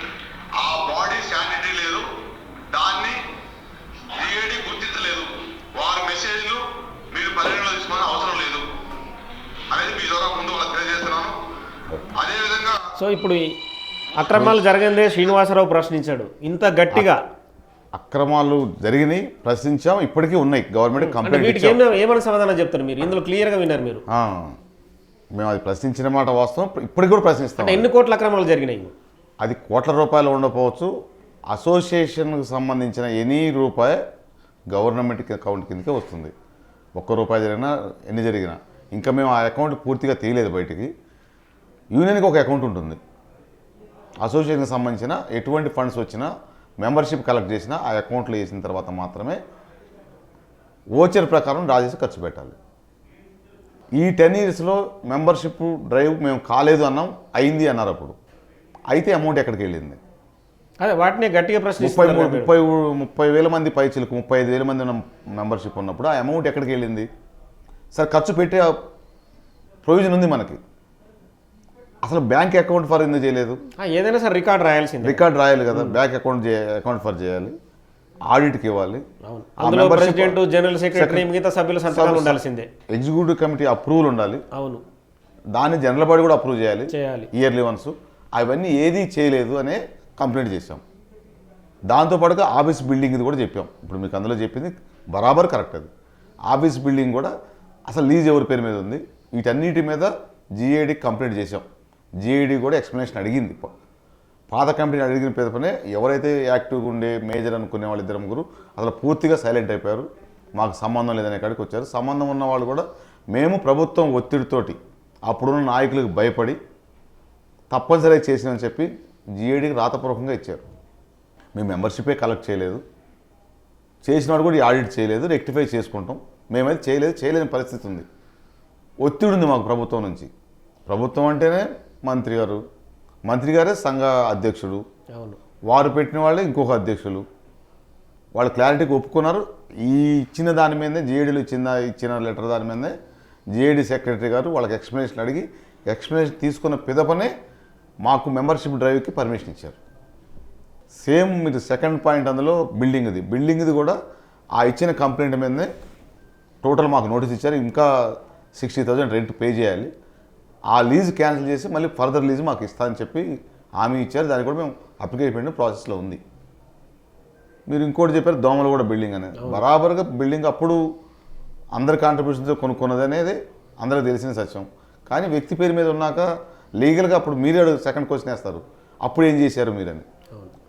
ఆ బాడీ శానిటరీ లేదు, దాన్ని ఏడి గుర్తించలేదు. వారి మెసేజ్లు మీరు పరిగణలో తీసుకోవాలని అవసరం లేదు అనేది మీ ద్వారా ముందు వాళ్ళకి తెలియజేస్తున్నాను. అదేవిధంగా సో ఇప్పుడు ఈ అక్రమాలు జరగందే శ్రీనివాసరావు ప్రశ్నించాడు ఇంత గట్టిగా. అక్రమాలు జరిగినాయి, ప్రశ్నించాం, ఇప్పటికీ ఉన్నాయి. గవర్నమెంట్ కంప్లైంట్ వీటికి ఏమైనా సమాధానం చెప్తారు మీరు? ఇందులో క్లియర్గా విన్నారు మీరు. మేము అది ప్రశ్నించిన మాట వాస్తవం, ఇప్పటికి కూడా ప్రశ్నిస్తాం. అంటే ఎన్ని కోట్ల అక్రమాలు జరిగినాయి? అది కోట్ల రూపాయలు ఉండకపోవచ్చు. అసోసియేషన్కి సంబంధించిన ఎనీ రూపాయి గవర్నమెంట్ అకౌంట్ కిందకే వస్తుంది. ₹1 జరిగినా ఎన్ని జరిగినా. ఇంకా మేము ఆ అకౌంట్ పూర్తిగా తీయలేదు బయటికి. యూనియన్కి ఒక అకౌంట్ ఉంటుంది. అసోసియేషన్కి సంబంధించిన ఎటువంటి ఫండ్స్ వచ్చినా, మెంబర్షిప్ కలెక్ట్ చేసినా ఆ అకౌంట్లో వేసిన తర్వాత మాత్రమే ఓచర్ ప్రకారం డ్రా చేసి ఖర్చు పెట్టాలి. ఈ 10 yearsలో మెంబర్షిప్ డ్రైవ్ మేము కాలేదు అన్నాం, అయింది అన్నారు. అప్పుడు అయితే అమౌంట్ ఎక్కడికి వెళ్ళింది? అదే వాటిని గట్టిగా ప్రశ్నిస్తారు. 30,000 మంది పైచిలకు 35,000 మంది ఉన్న మెంబర్షిప్ ఉన్నప్పుడు ఆ అమౌంట్ ఎక్కడికి వెళ్ళింది? సరే, ఖర్చు పెట్టే ప్రొవిజన్ ఉంది మనకి, అసలు బ్యాంక్ అకౌంట్ ఫర్ ఎందుకు చేయలేదు? ఏదైనా సరే రికార్డ్ రాయాల్సింది, రికార్డ్ రాయాలి కదా. బ్యాంక్ అకౌంట్ ఫర్ చేయాలి, ఆడిట్కి ఇవ్వాలి. అందులో ప్రెసిడెంట్, జనరల్ సెక్రటరీ, మిగతా సభ్యుల సంతకాలు ఉండాల్సిందే. ఎగ్జిక్యూటివ్ కమిటీ అప్రూవల్ ఉండాలి. అవును, దాన్ని జనరల్ బాడీ కూడా అప్రూవ్ చేయాలి ఇయర్లీ వన్స్. అవన్నీ ఏది చేయలేదు అనే కంప్లైంట్ చేశాం. దాంతోపాటుగా ఆఫీస్ బిల్డింగ్ ఇది కూడా చెప్పాం. ఇప్పుడు మీకు అందులో చెప్పింది బరాబర్ కరెక్ట్. అది ఆఫీస్ బిల్డింగ్ కూడా అసలు లీజ్ ఎవరి పేరు మీద ఉంది, వీటన్నిటి మీద జిఐడికి కంప్లైంట్ చేశాం. జిఐడి కూడా ఎక్స్ప్లెనేషన్ అడిగింది. పాత కంపెనీ అడిగిన పేదపనే ఎవరైతే యాక్టివ్గా ఉండే మేజర్ అనుకునే వాళ్ళు 2-3 అసలు పూర్తిగా సైలెంట్ అయిపోయారు. మాకు సంబంధం లేదనే కాడికి వచ్చారు. సంబంధం ఉన్న వాళ్ళు కూడా మేము ప్రభుత్వం ఒత్తిడితోటి అప్పుడున్న నాయకులకు భయపడి తప్పనిసరిగా చేసినని చెప్పి జిఐడికి రాతపూర్వకంగా ఇచ్చారు. మేము మెంబర్షిపే కలెక్ట్ చేయలేదు, చేసినవాడు కూడా ఆడిట్ చేయలేదు, రెక్టిఫై చేసుకుంటాం. మేమైతే చేయలేని పరిస్థితి ఉంది. ఒత్తిడి ఉంది మాకు ప్రభుత్వం నుంచి. ప్రభుత్వం అంటేనే మంత్రి గారే సంఘ అధ్యక్షుడు, వారు పెట్టిన వాళ్ళే ఇంకొక అధ్యక్షులు. వాళ్ళు క్లారిటీకి ఒప్పుకున్నారు. ఈ ఇచ్చిన దాని మీదే జిఐడిలో ఇచ్చిన లెటర్ దాని మీదే జిఐడి సెక్రటరీ గారు వాళ్ళకి ఎక్స్ప్లెనేషన్ అడిగి ఎక్స్ప్లెనేషన్ తీసుకున్న పిదపనే మాకు మెంబర్షిప్ డ్రైవ్కి పర్మిషన్ ఇచ్చారు. సేమ్ మీరు సెకండ్ పాయింట్ అందులో బిల్డింగ్ది కూడా ఆ ఇచ్చిన కంప్లైంట్ మీదనే టోటల్ మాకు నోటీస్ ఇచ్చారు. ఇంకా 60,000 రెంట్ పే చేయాలి, ఆ లీజ్ క్యాన్సిల్ చేసి మళ్ళీ ఫర్దర్ లీజ్ మాకు ఇస్తా అని చెప్పి హామీ ఇచ్చారు. దానికి కూడా మేము అప్లికేషన్ పెట్టిన ప్రాసెస్లో ఉంది. మీరు ఇంకోటి చెప్పారు దోమలు కూడా బిల్డింగ్ అనేది, బరాబర్గా బిల్డింగ్ అప్పుడు అందరి కాంట్రిబ్యూషన్తో కొనుక్కున్నది అనేది అందరికీ తెలిసిన సత్యం. కానీ వ్యక్తి పేరు మీద ఉన్నాక లీగల్గా అప్పుడు మీరే సెకండ్ క్వశ్చన్ వేస్తారు, అప్పుడు ఏం చేశారు మీరని.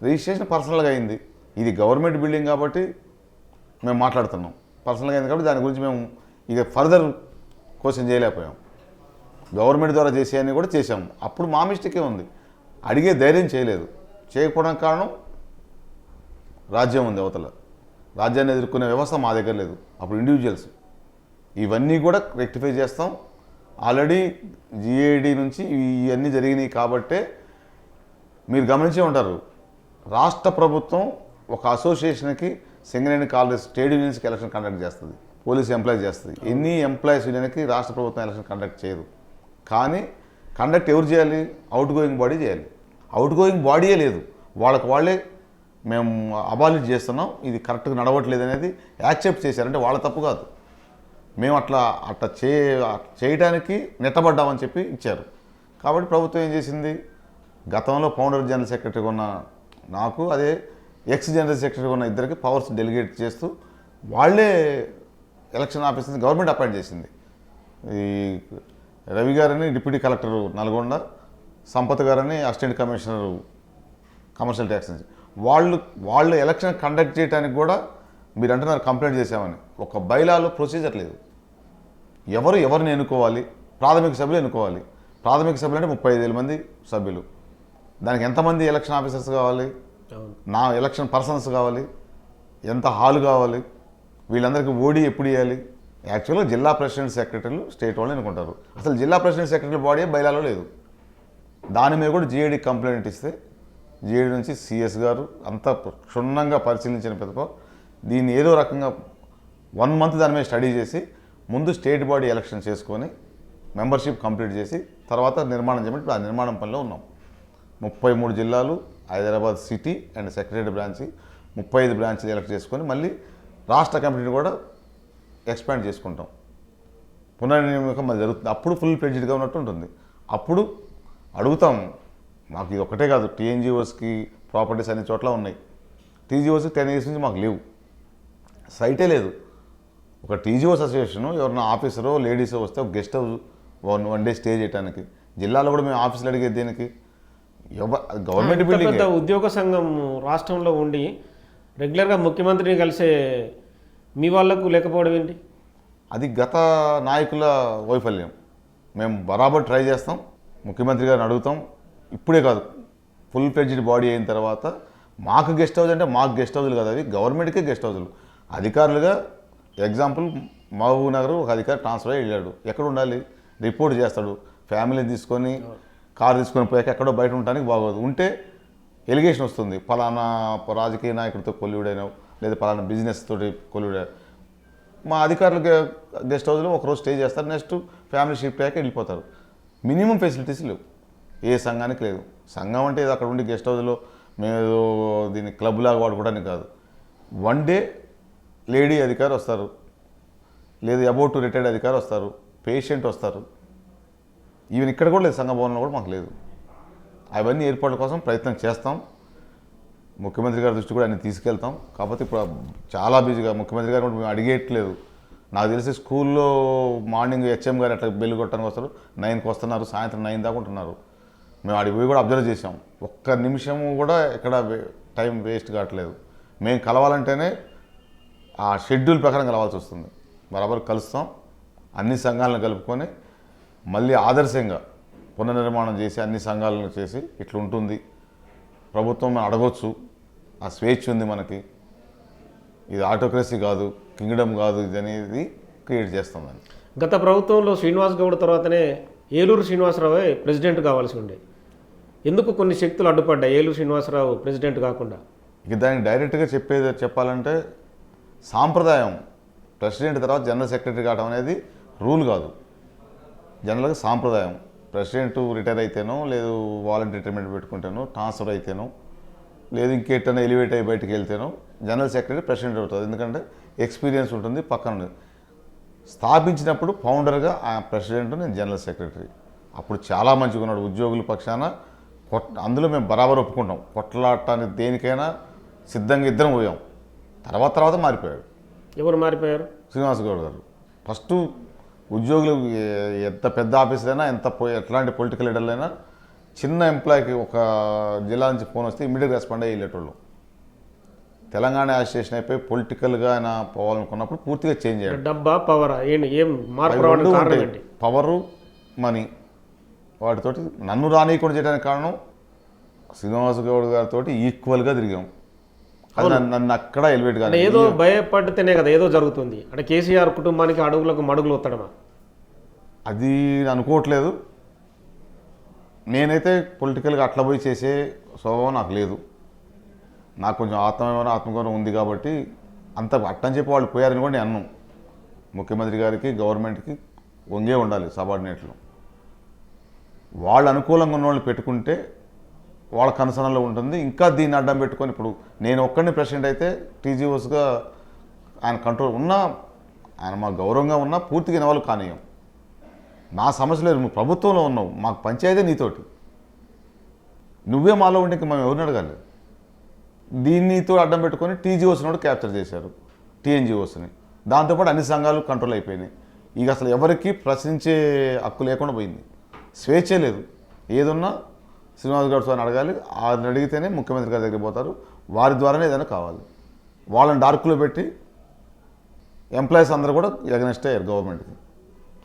రిజిస్ట్రేషన్ పర్సనల్గా అయింది, ఇది గవర్నమెంట్ బిల్డింగ్ కాబట్టి మేము మాట్లాడుతున్నాం, పర్సనల్గా అయింది కాబట్టి దాని గురించి మేము ఇక ఫర్దర్ క్వశ్చన్ చేయలేకపోయాం. గవర్నమెంట్ ద్వారా చేసేయని కూడా చేసాము, అప్పుడు మా మిస్టేకే ఉంది, అడిగే ధైర్యం చేయలేదు. చేయకపోవడానికి కారణం రాజ్యం ఉంది అవతల, రాజ్యాన్ని ఎదుర్కొనే వ్యవస్థ మా దగ్గర లేదు, అప్పుడు ఇండివిజువల్స్. ఇవన్నీ కూడా రెక్టిఫై చేస్తాం. ఆల్రెడీ జిఏడి నుంచి ఇవన్నీ జరిగినాయి కాబట్టే మీరు గమనించే ఉంటారు, రాష్ట్ర ప్రభుత్వం ఒక అసోసియేషన్కి సింగరేణి కాలేజ్ ట్రేడ్ యూనియన్స్కి ఎలక్షన్ కండక్ట్ చేస్తుంది, పోలీస్ ఎంప్లాయీస్ చేస్తుంది. ఎన్ని ఎంప్లాయీస్ యూనియన్కి రాష్ట్ర ప్రభుత్వం ఎలక్షన్ కండక్ట్ చేయదు. కానీ కండక్ట్ ఎవరు చేయాలి? అవుట్ గోయింగ్ బాడీ చేయాలి. అవుట్ గోయింగ్ బాడీయే లేదు, వాళ్ళే మేము అబాలిట్ చేస్తున్నాం, ఇది కరెక్ట్గా నడవట్లేదు అనేది యాక్సెప్ట్ చేశారంటే వాళ్ళ తప్పు కాదు. మేము అట్లా చేయడానికి నెట్టబడ్డామని చెప్పి ఇచ్చారు. కాబట్టి ప్రభుత్వం ఏం చేసింది, గతంలో ఫౌండర్ జనరల్ సెక్రటరీగా ఉన్న నాకు, అదే ఎక్స్ జనరల్ సెక్రటరీగా ఉన్న ఇద్దరికి పవర్స్ డెలిగేట్ చేస్తూ వాళ్ళే ఎలక్షన్ ఆఫీసర్ని గవర్నమెంట్ అపాయింట్ చేసింది. ఈ రవి గారని డిప్యూటీ కలెక్టర్ నల్గొండ, సంపత్ గారని అసిస్టెంట్ కమిషనర్ కమర్షియల్ ట్యాక్స్ నుంచి, వాళ్ళు ఎలక్షన్ కండక్ట్ చేయడానికి కూడా మీరు అంటున్నారు కంప్లైంట్ చేశామని. ఒక బైలాలో ప్రొసీజర్ లేదు. ఎవరిని ఎన్నుకోవాలి? ప్రాథమిక సభ్యులు ఎన్నుకోవాలి. ప్రాథమిక సభ్యులు అంటే 35,000 మంది సభ్యులు. దానికి ఎంతమంది ఎలక్షన్ ఆఫీసర్స్ కావాలి, నా ఎలక్షన్ పర్సన్స్ కావాలి, ఎంత హాల్ కావాలి, వీళ్ళందరికీ ఓడి ఎప్పుడు ఇవ్వాలి. యాక్చువల్గా జిల్లా ప్రెసిడెంట్ సెక్రటరీలు స్టేట్ వాళ్ళు ఎన్నుకుంటారు. అసలు జిల్లా ప్రెసిడెంట్ సెక్రటరీ బాడీ బైలాలో లేదు. దాని మీద కూడా జిఏడి కంప్లైంట్ ఇస్తే జిఏడి నుంచి సిఎస్ గారు అంతా క్షుణ్ణంగా పరిశీలించిన పిదప దీన్ని ఏదో రకంగా 1 మంత్ దాని మీద స్టడీ చేసి ముందు స్టేట్ బాడీ ఎలక్షన్ చేసుకొని మెంబర్షిప్ కంప్లీట్ చేసి తర్వాత నిర్మాణం చేయమంటే ఆ నిర్మాణం పనిలో ఉన్నాం. 33 జిల్లాలు, Hyderabad city and secretary branch, 35 బ్రాంచ్లు ఎలక్ట్ చేసుకొని మళ్ళీ రాష్ట్ర కమిటీని కూడా ఎక్స్పాండ్ చేసుకుంటాం. పునర్నియామకం మళ్ళీ జరుగుతుంది. అప్పుడు ఫుల్ ఫ్లెడ్జ్డ్గా ఉన్నట్టు ఉంటుంది. అప్పుడు అడుగుతాం, మాకు ఇది ఒకటే కాదు, టీఎన్జిఓస్కి ప్రాపర్టీస్ అన్ని చోట్ల ఉన్నాయి. టీజీఓస్కి 10 years నుంచి మాకు లేవు, సైటే లేదు. ఒక టీజీఓస్ అసోసియేషన్ ఎవరైనా ఆఫీసరో లేడీసో వస్తే ఒక guest house one day stay చేయడానికి, జిల్లాలో కూడా మేము ఆఫీసులు అడిగేది దేనికి? Government building. పెద్ద ఉద్యోగ సంఘం రాష్ట్రంలో ఉండి రెగ్యులర్గా ముఖ్యమంత్రిని కలిసే మీ వాళ్లకు లేకపోవడం ఏంటి? అది గత నాయకుల వైఫల్యం. మేము బరాబర్ ట్రై చేస్తాం, ముఖ్యమంత్రి గారిని అడుగుతాం. ఇప్పుడే కాదు, ఫుల్ ఫ్లెడ్జ్డ్ బాడీ అయిన తర్వాత మాకు గెస్ట్ హౌస్ అంటే మాకు గెస్ట్ హౌస్లు కాదు, అవి గవర్నమెంట్కే గెస్ట్ హౌస్లు. అధికారులుగా ఎగ్జాంపుల్ మహబూబ్ నగర్ ఒక అధికారి ట్రాన్స్ఫర్ అయ్యి వెళ్ళాడు, ఎక్కడ ఉండాలి? రిపోర్ట్ చేస్తాడు. ఫ్యామిలీని తీసుకొని కారు తీసుకొని పోయాక ఎక్కడో బయట ఉండడానికి బాగోదు. ఉంటే ఎలిగేషన్ వస్తుంది, పలానా రాజకీయ నాయకుడితో కొల్లుడైనావు, లేదా పలానా బిజినెస్ తోటి కొల్లుడారు. మా అధికారులు గెస్ట్ హౌస్లో ఒకరోజు స్టే చేస్తారు, నెక్స్ట్ ఫ్యామిలీ షిఫ్ట్ అయ్యాక వెళ్ళిపోతారు. మినిమం ఫెసిలిటీస్ లేవు, ఏ సంఘానికి లేదు. సంఘం అంటే అక్కడ ఉండి గెస్ట్ హౌస్లో మేము దీన్ని క్లబ్ లాగా వాడుకోవడానికి కాదు. 1 day లేడీ అధికారి వస్తారు, లేదు అబౌట్ టు రిటైర్డ్ అధికారి వస్తారు, పేషెంట్ వస్తారు. ఈవెన్ ఇక్కడ కూడా లేదు, సంఘ భవనంలో కూడా మాకు లేదు. అవన్నీ ఏర్పాట్ల కోసం ప్రయత్నం చేస్తాం. ముఖ్యమంత్రి గారి దృష్టి కూడా అన్ని తీసుకెళ్తాం. కాకపోతే ఇప్పుడు చాలా బిజీగా ముఖ్యమంత్రి గారు కూడా మేము అడిగేయట్లేదు. నాకు తెలిసి స్కూల్లో మార్నింగ్ హెచ్ఎం గారు అట్లా బెల్లు కొట్టడానికి వస్తారు, 9కి వస్తున్నారు, సాయంత్రం 9 దాకా ఉంటున్నారు. మేము అడిగి పోయి కూడా అబ్జర్వ్ చేసాం, ఒక్క నిమిషము కూడా ఎక్కడ టైం వేస్ట్ కావట్లేదు. మేము కలవాలంటేనే ఆ షెడ్యూల్ ప్రకారం కలవాల్సి వస్తుంది. బరాబర్ కలుస్తాం, అన్ని సంఘాలను కలుపుకొని మళ్ళీ ఆదర్శంగా పునర్నిర్మాణం చేసి అన్ని సంఘాలను చేసి ఇట్లా ఉంటుంది, ప్రభుత్వం అడగొచ్చు, ఆ స్వేచ్ఛ ఉంది మనకి, ఇది ఆటోక్రసీ కాదు, కింగ్డమ్ కాదు, ఇది అనేది క్రియేట్ చేస్తుందని. గత ప్రభుత్వంలో శ్రీనివాస్ గౌడ్ తర్వాతనే ఏలూరు శ్రీనివాసరావే ప్రెసిడెంట్ కావాల్సి ఉండే, ఎందుకు కొన్ని శక్తులు అడ్డుపడ్డాయి ఏలూరు శ్రీనివాసరావు ప్రెసిడెంట్ కాకుండా? ఇక దానికి డైరెక్ట్గా చెప్పాలంటే సాంప్రదాయం, ప్రెసిడెంట్ తర్వాత జనరల్ సెక్రటరీ కావడం అనేది రూల్ కాదు, జనరల్గా సాంప్రదాయం. ప్రెసిడెంట్ రిటైర్ అయితేనో, లేదు వాలంటీర్ రిటైర్మెంట్ పెట్టుకుంటేనో, ట్రాన్స్ఫర్ అయితేనో, లేదు ఇంకేటైనా ఎలివేట్ అయ్యి బయటకు వెళ్తేనో జనరల్ సెక్రటరీ ప్రెసిడెంట్ అవుతుంది. ఎందుకంటే ఎక్స్పీరియన్స్ ఉంటుంది, పక్కన స్థాపించినప్పుడు ఫౌండర్గా ఆ ప్రెసిడెంట్, నేను జనరల్ సెక్రటరీ. అప్పుడు చాలా మంచిగా ఉన్నాడు ఉద్యోగుల పక్షాన. అందులో మేము బరాబర్ ఒప్పుకుంటాం, కొట్లాడటానికి దేనికైనా సిద్ధంగా ఇద్దరం పోయాం. తర్వాత మారిపోయాడు. ఎవరు మారిపోయారు? శ్రీనివాస్ గౌడ్ గారు. ఫస్ట్ ఉద్యోగులు ఎంత పెద్ద ఆఫీసర్ అయినా, ఎట్లాంటి పొలిటికల్ లీడర్లు అయినా, చిన్న ఎంప్లాయీకి ఒక జిల్లా నుంచి ఫోన్ వస్తే ఇమ్మీడియట్ రెస్పాండ్ అయ్యి వెళ్ళేటోళ్ళు. తెలంగాణ అసోసియేషన్ అయిపోయి పొలిటికల్గా అయినా పోవాలనుకున్నప్పుడు పూర్తిగా చేంజ్ అయ్యాడు. డబ్బా పవర్ ఏం మార్పు రావడానికి కారణం ఏంటి? పవరు, మనీ, వాటితోటి నన్ను రానియకుండా చేయడానికి కారణం శ్రీనివాస్ గౌడ్ గారితో ఈక్వల్గా తిరిగాం. అది నన్ను అక్కడ ఎలివేట్ కాదు. ఏదో భయపడితేనే కదా ఏదో జరుగుతుంది. అంటే కేసీఆర్ కుటుంబానికి అడుగులకు మడుగులు వత్తడమా? అది అనుకోవట్లేదు. నేనైతే పొలిటికల్గా అట్లా పోయి చేసే స్వభావం నాకు లేదు. నాకు కొంచెం ఆత్మగౌరవం ఉంది కాబట్టి అంత అట్టని చెప్పి వాళ్ళు పోయారని కూడా నేను అన్నాను. ముఖ్యమంత్రి గారికి, గవర్నమెంట్కి వంగే ఉండాలి సబార్డినేట్లు. వాళ్ళు అనుకూలంగా ఉన్న వాళ్ళు పెట్టుకుంటే వాళ్ళ కన్సర్న్లో ఉంటుంది. ఇంకా దీన్ని అడ్డం పెట్టుకొని ఇప్పుడు నేను ఒక్కడిని ప్రెసిడెంట్ అయితే టీజీఓస్గా ఆయన కంట్రోల్ ఉన్నా, ఆయన మాకు గౌరవంగా ఉన్నా పూర్తిగా ఇన్వాల్వ్ కానీయం. నా సమస్య లేదు, నువ్వు ప్రభుత్వంలో ఉన్నావు, మాకు పంచాయతీ నీతోటి, నువ్వే మాలో ఉంటే మేము ఎవరిని అడగాలి. దీన్నితో అడ్డం పెట్టుకొని టీజీఓస్ని కూడా క్యాప్చర్ చేశారు, టీఎన్జిఓస్ని. దాంతోపాటు అన్ని సంఘాలు కంట్రోల్ అయిపోయినాయి. ఇక అసలు ఎవరికి ప్రశ్నించే హక్కు లేకుండా పోయింది. స్వేచ్ఛ లేదు. ఏదున్నా శ్రీనివాస్ గౌడ్ సార్ని అడగాలి. ఆయన అడిగితేనే ముఖ్యమంత్రి గారి దగ్గరికి పోతారు. వారి ద్వారానే ఏదైనా కావాలి. వాళ్ళని డార్క్లో పెట్టి ఎంప్లాయీస్ అందరూ కూడా ఎగనెస్ట్ అయ్యారు గవర్నమెంట్కి.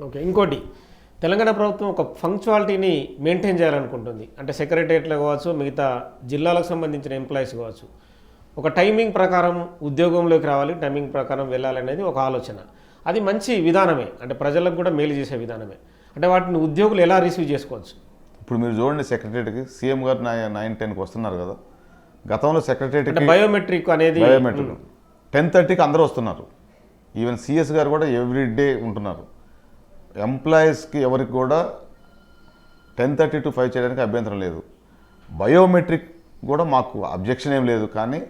ఓకే, ఇంకోటి తెలంగాణ ప్రభుత్వం ఒక పంక్చువాలిటీని మెయింటైన్ చేయాలనుకుంటుంది. అంటే సెక్రటరియట్లో కావచ్చు, మిగతా జిల్లాలకు సంబంధించిన ఎంప్లాయీస్ కావచ్చు, ఒక టైమింగ్ ప్రకారం ఉద్యోగంలోకి రావాలి, టైమింగ్ ప్రకారం వెళ్ళాలనేది ఒక ఆలోచన. అది మంచి విధానమే, అంటే ప్రజలకు కూడా మేలు చేసే విధానమే. అంటే వాటిని ఉద్యోగులు ఎలా రిసీవ్ చేసుకోవచ్చు? ఇప్పుడు మీరు చూడండి, సెక్రటరీకి సీఎం గారు 9-10కి వస్తున్నారు కదా. గతంలో సెక్రటరీకి బయోమెట్రిక్ అనేది 10:30కి అందరూ వస్తున్నారు. ఈవెన్ సిఎస్ గారు కూడా ఎవ్రీ డే ఉంటున్నారు. ఎంప్లాయీస్కి ఎవరికి కూడా 10:30 to 5 చేయడానికి అభ్యంతరం లేదు. బయోమెట్రిక్ కూడా మాకు అబ్జెక్షన్ ఏం లేదు. కానీ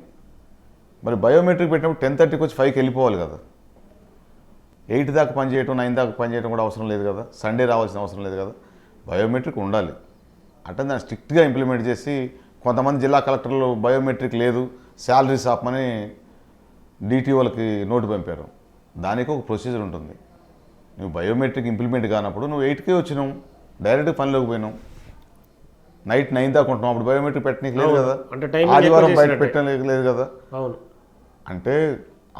మరి బయోమెట్రిక్ పెట్టినప్పుడు 10:30కి వచ్చి 5కి వెళ్ళిపోవాలి కదా. 8 దాకా పనిచేయటం, 9 దాకా పనిచేయడం కూడా అవసరం లేదు కదా. సండే రావాల్సిన అవసరం లేదు కదా. బయోమెట్రిక్ ఉండాలి. అంటే దాన్ని స్ట్రిక్ట్గా ఇంప్లిమెంట్ చేసి, కొంతమంది జిల్లా కలెక్టర్లు బయోమెట్రిక్ లేదు, శాలరీస్ ఆపమని డిటిఓలకి నోటు పంపారు. దానికి ఒక ప్రొసీజర్ ఉంటుంది. నువ్వు బయోమెట్రిక్ ఇంప్లిమెంట్ కానప్పుడు నువ్వు 8కే వచ్చినావు, డైరెక్ట్గా పనిలోకి పోయినావు, నైట్ 9 దాకా ఉంటున్నావు, అప్పుడు బయోమెట్రిక్ పెట్టడానికి లేదు కదా. ఆదివారం బయట పెట్టడానికి లేదు కదా. అవును. అంటే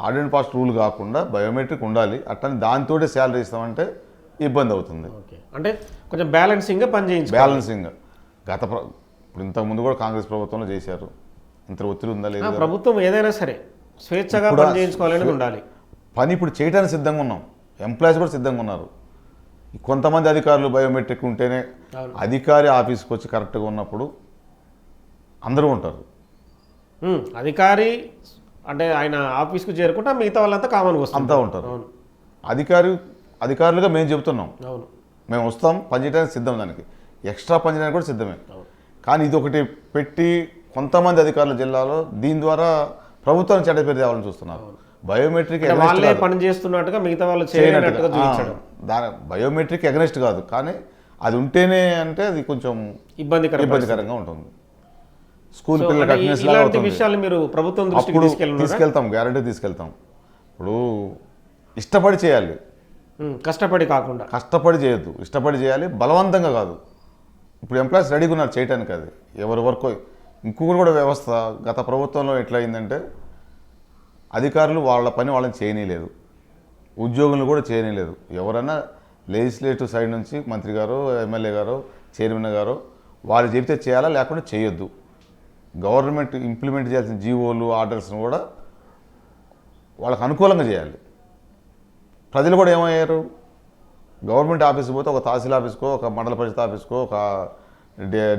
ఆర్డర్ అండ్ పాస్ట్ రూల్ కాకుండా బయోమెట్రిక్ ఉండాలి. అట్లని దానితోటే శాలరీ ఇస్తామంటే ఇబ్బంది అవుతుంది. ఓకే, అంటే కొంచెం బ్యాలెన్సింగ్గా పనిచేయించాలి. బ్యాలెన్సింగ్ ఇప్పుడు ఇంతకుముందు కూడా కాంగ్రెస్ ప్రభుత్వంలో చేశారు. ఇంత ఒత్తిడి ఉందా లేదా? ప్రభుత్వం ఏదైనా సరే స్వేచ్ఛగా పని చేయించుకోవాలనేది ఉండాలి. పని ఇప్పుడు చేయడానికి సిద్ధంగా ఉన్నాం. ఎంప్లాయీస్ కూడా సిద్ధంగా ఉన్నారు. కొంతమంది అధికారులు బయోమెట్రిక్ ఉంటేనే, అధికారి ఆఫీస్కి వచ్చి కరెక్ట్గా ఉన్నప్పుడు అందరూ ఉంటారు. అధికారి అంటే ఆయన ఆఫీస్కు చేరుకుంటే మిగతా వాళ్ళంతా కామన్గా వస్తారు, అంతా ఉంటారు. అధికారులుగా మేము చెబుతున్నాం, అవును, మేము వస్తాం, పనిచేయడానికి సిద్ధం, దానికి ఎక్స్ట్రా పనిచేయడానికి కూడా సిద్ధమే. కానీ ఇది ఒకటి పెట్టి కొంతమంది అధికారుల జిల్లాలో దీని ద్వారా ప్రభుత్వాన్ని చెడ్డ పేరు తేవాలని చూస్తున్నారు. బయోమెట్రిక్ వాళ్ళే పని చేస్తున్నట్టుగా మిగతా వాళ్ళు చేయనట్టుగా చూపించడం. దాని బయోమెట్రిక్ ఎగనెస్ట్ కాదు, కానీ అది ఉంటేనే అంటే అది కొంచెం ఇబ్బందికరంగా ఉంటుంది. స్కూల్ పిల్లలకి విషయాలు మీరు ప్రభుత్వం దృష్టికి తీసుకెళ్తాం, గ్యారంటీ తీసుకెళ్తాం. ఇప్పుడు ఇష్టపడి చేయాలి, కష్టపడి కాకుండా. కష్టపడి చేయొద్దు, ఇష్టపడి చేయాలి, బలవంతంగా కాదు. ఇప్పుడు ఎంప్లాయీస్ రెడీగా ఉన్నారు చేయడానికి. అది ఎవరి వరకు. ఇంకొకరు కూడా వ్యవస్థ గత ప్రభుత్వంలో ఎట్లా అయిందంటే, అధికారులు వాళ్ళ పని వాళ్ళని చేయనీయలేదు, ఉద్యోగులు కూడా చేయనీయలేదు. ఎవరైనా లెజిస్లేటివ్ సైడ్ నుంచి మంత్రి గారు, ఎమ్మెల్యే గారు, చైర్మన్ గారు వాళ్ళు చెబితే చేయాలా, లేకుండా చేయొద్దు. గవర్నమెంట్ ఇంప్లిమెంట్ చేయాల్సిన జీవోలు, ఆర్డర్స్ను కూడా వాళ్ళకు అనుకూలంగా చేయాలి. ప్రజలు కూడా ఏమయ్యారు, గవర్నమెంట్ ఆఫీస్కి పోతే ఒక తహసీల్ ఆఫీస్కో, ఒక మండల పరిషత్ ఆఫీస్కో, ఒక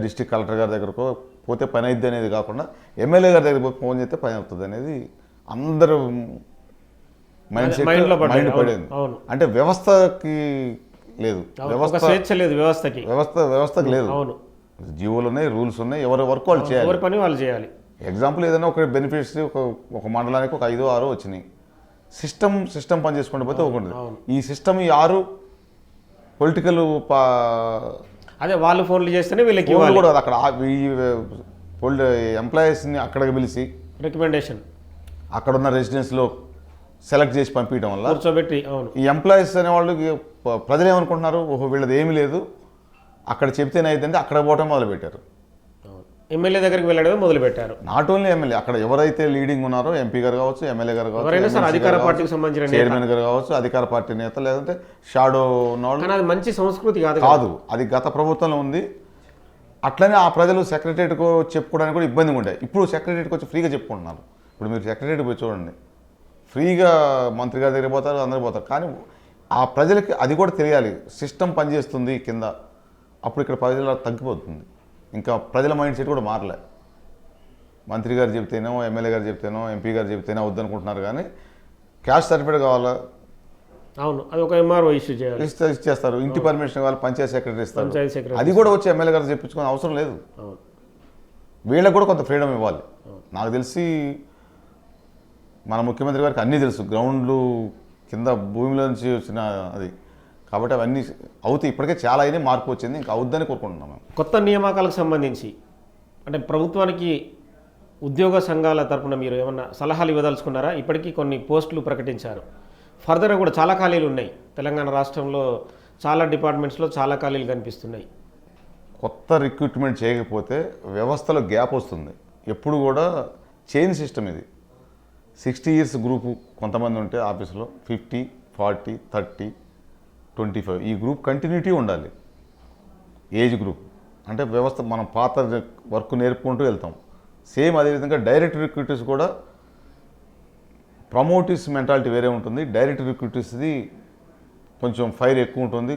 డిస్ట్రిక్ట్ కలెక్టర్ గారి దగ్గరకో పోతే పని అయిద్ది అనేది కాకుండా ఎమ్మెల్యే గారి దగ్గర పోతే ఫోన్ చేస్తే పని అవుతుంది అనేది అందరూ మైండ్ పడింది. అంటే వ్యవస్థకి లేదు, వ్యవస్థకి లేదు. జీవోలు ఉన్నాయి, రూల్స్ ఉన్నాయి, ఎవరి వర్క్ వాళ్ళు చేయాలి, ఎవరి పని వాళ్ళు చేయాలి. ఎగ్జాంపుల్ ఏదైనా ఒక బెనిఫిట్స్ ఒక మండలానికి ఒక 5-6 వచ్చినాయి, సిస్టమ్ పని చేసుకుంటూ పోతే ఒకటి అవును. ఈ సిస్టమ్ ఈ 6 పొలిటికల్ అదే వాళ్ళు ఫోన్లు చేస్తేనే వీళ్ళకి ఫోన్లు ఇవ్వాలి కూడా అక్కడ ఎంప్లాయీస్ని అక్కడికి పిలిచి రికమెండేషన్ అక్కడ ఉన్న రెసిడెన్స్లో సెలెక్ట్ చేసి పంపించడం వల్ల కూర్చోబెట్టి. అవును, ఈ ఎంప్లాయీస్ అనేవాళ్ళు ప్రజలు ఏమనుకుంటున్నారు, ఓహో వీళ్ళది ఏమీ లేదు, అక్కడ చెప్తేనే అయిద్దంటే అక్కడ పోవటం మొదలుపెట్టారు. అవును, ఎమ్మెల్యే దగ్గరికి వెళ్ళడమే మొదలుపెట్టారు. నాట్ ఓన్లీ ఎమ్మెల్యే, అక్కడ ఎవరైతే లీడింగ్ ఉన్నారో ఎంపీ గారు కావచ్చు, ఎమ్మెల్యే గారు ఎవరైనా సరే కావచ్చు, అధికార పార్టీకి సంబంధించిన నేత. చైర్మన్ గారు కావచ్చు, అధికార పార్టీ నేత, లేదంటే షాడో ఉన్నవాళ్ళు కానీ అది మంచి సంస్కృతి కాదు కదా. కాదు. అది గత ప్రభుత్వంలో ఉంది. అట్లనే ఆ ప్రజలు సెక్రటరియట్కు చెప్పుకోవడానికి కూడా ఇబ్బందిగా ఉండే. ఇప్పుడు సెక్రటరియట్కి వచ్చి ఫ్రీగా చెప్పుకుంటున్నారు. ఇప్పుడు మీరు సెక్రటరియట్ పోయి చూడండి, ఫ్రీగా మంత్రి గారి దగ్గర పోతారు, అందరూ పోతారు. కానీ ఆ ప్రజలకి అది కూడా తెలియాలి, సిస్టమ్ పనిచేస్తుంది కింద. అప్పుడు ఇక్కడ ప్రజల తగ్గిపోతుంది. ఇంకా ప్రజల మైండ్ సెట్ కూడా మారలే. మంత్రి గారు చెప్తేనో, ఎమ్మెల్యే గారు చెప్తేనో, ఎంపీ గారు చెప్తేనో వద్దనుకుంటున్నారు. కానీ క్యాస్ట్ సర్టిఫికేట్ కావాలా, అవును, అది ఒక ఎంఆర్ఓ ఇష్యూ చేయాలి. ఇచ్చేస్తారు. ఇంటి పర్మిషన్ కావాలి, పంచాయతీ సెక్రటరీ ఇస్తారు. పంచాయతీ సెక్రటరీ అది కూడా వచ్చి ఎమ్మెల్యే గారు చెప్పించుకునే అవసరం లేదు. అవును, వీళ్ళకి కూడా కొంత ఫ్రీడమ్ ఇవ్వాలి. నాకు తెలిసి మన ముఖ్యమంత్రి గారికి అన్నీ తెలుసు, గ్రౌండ్లు కింద భూమిలో నుంచి వచ్చిన అది. కాబట్టి అవన్నీ అవుతాయి. ఇప్పటికే చాలా అయినా మార్పు వచ్చింది, ఇంకా అవుద్దని కోరుకుంటున్నాం మేము. కొత్త నియామకాలకు సంబంధించి అంటే ప్రభుత్వానికి ఉద్యోగ సంఘాల తరపున మీరు ఏమన్నా సలహాలు ఇవ్వదలుచుకున్నారా? ఇప్పటికీ కొన్ని పోస్టులు ప్రకటించారు, ఫర్దర్గా కూడా చాలా ఖాళీలు ఉన్నాయి. తెలంగాణ రాష్ట్రంలో చాలా డిపార్ట్మెంట్స్లో చాలా ఖాళీలు కనిపిస్తున్నాయి. కొత్త రిక్రూట్మెంట్ చేయకపోతే వ్యవస్థలో గ్యాప్ వస్తుంది. ఎప్పుడు కూడా చైన్ సిస్టమ్ ఇది. 60 years గ్రూపు కొంతమంది ఉంటే ఆఫీసులో 50, 40, 30, 25 ఈ గ్రూప్ కంటిన్యూటీ ఉండాలి. ఏజ్ గ్రూప్ అంటే వ్యవస్థ మనం పాత వర్క్ నేర్పుకుంటూ వెళ్తాం. సేమ్ అదేవిధంగా డైరెక్ట్ రిక్రూటర్స్ కూడా ప్రమోటివ్స్ మెంటాలిటీ వేరే ఉంటుంది. డైరెక్ట్ రిక్రూటర్స్ది కొంచెం ఫైర్ ఎక్కువ ఉంటుంది.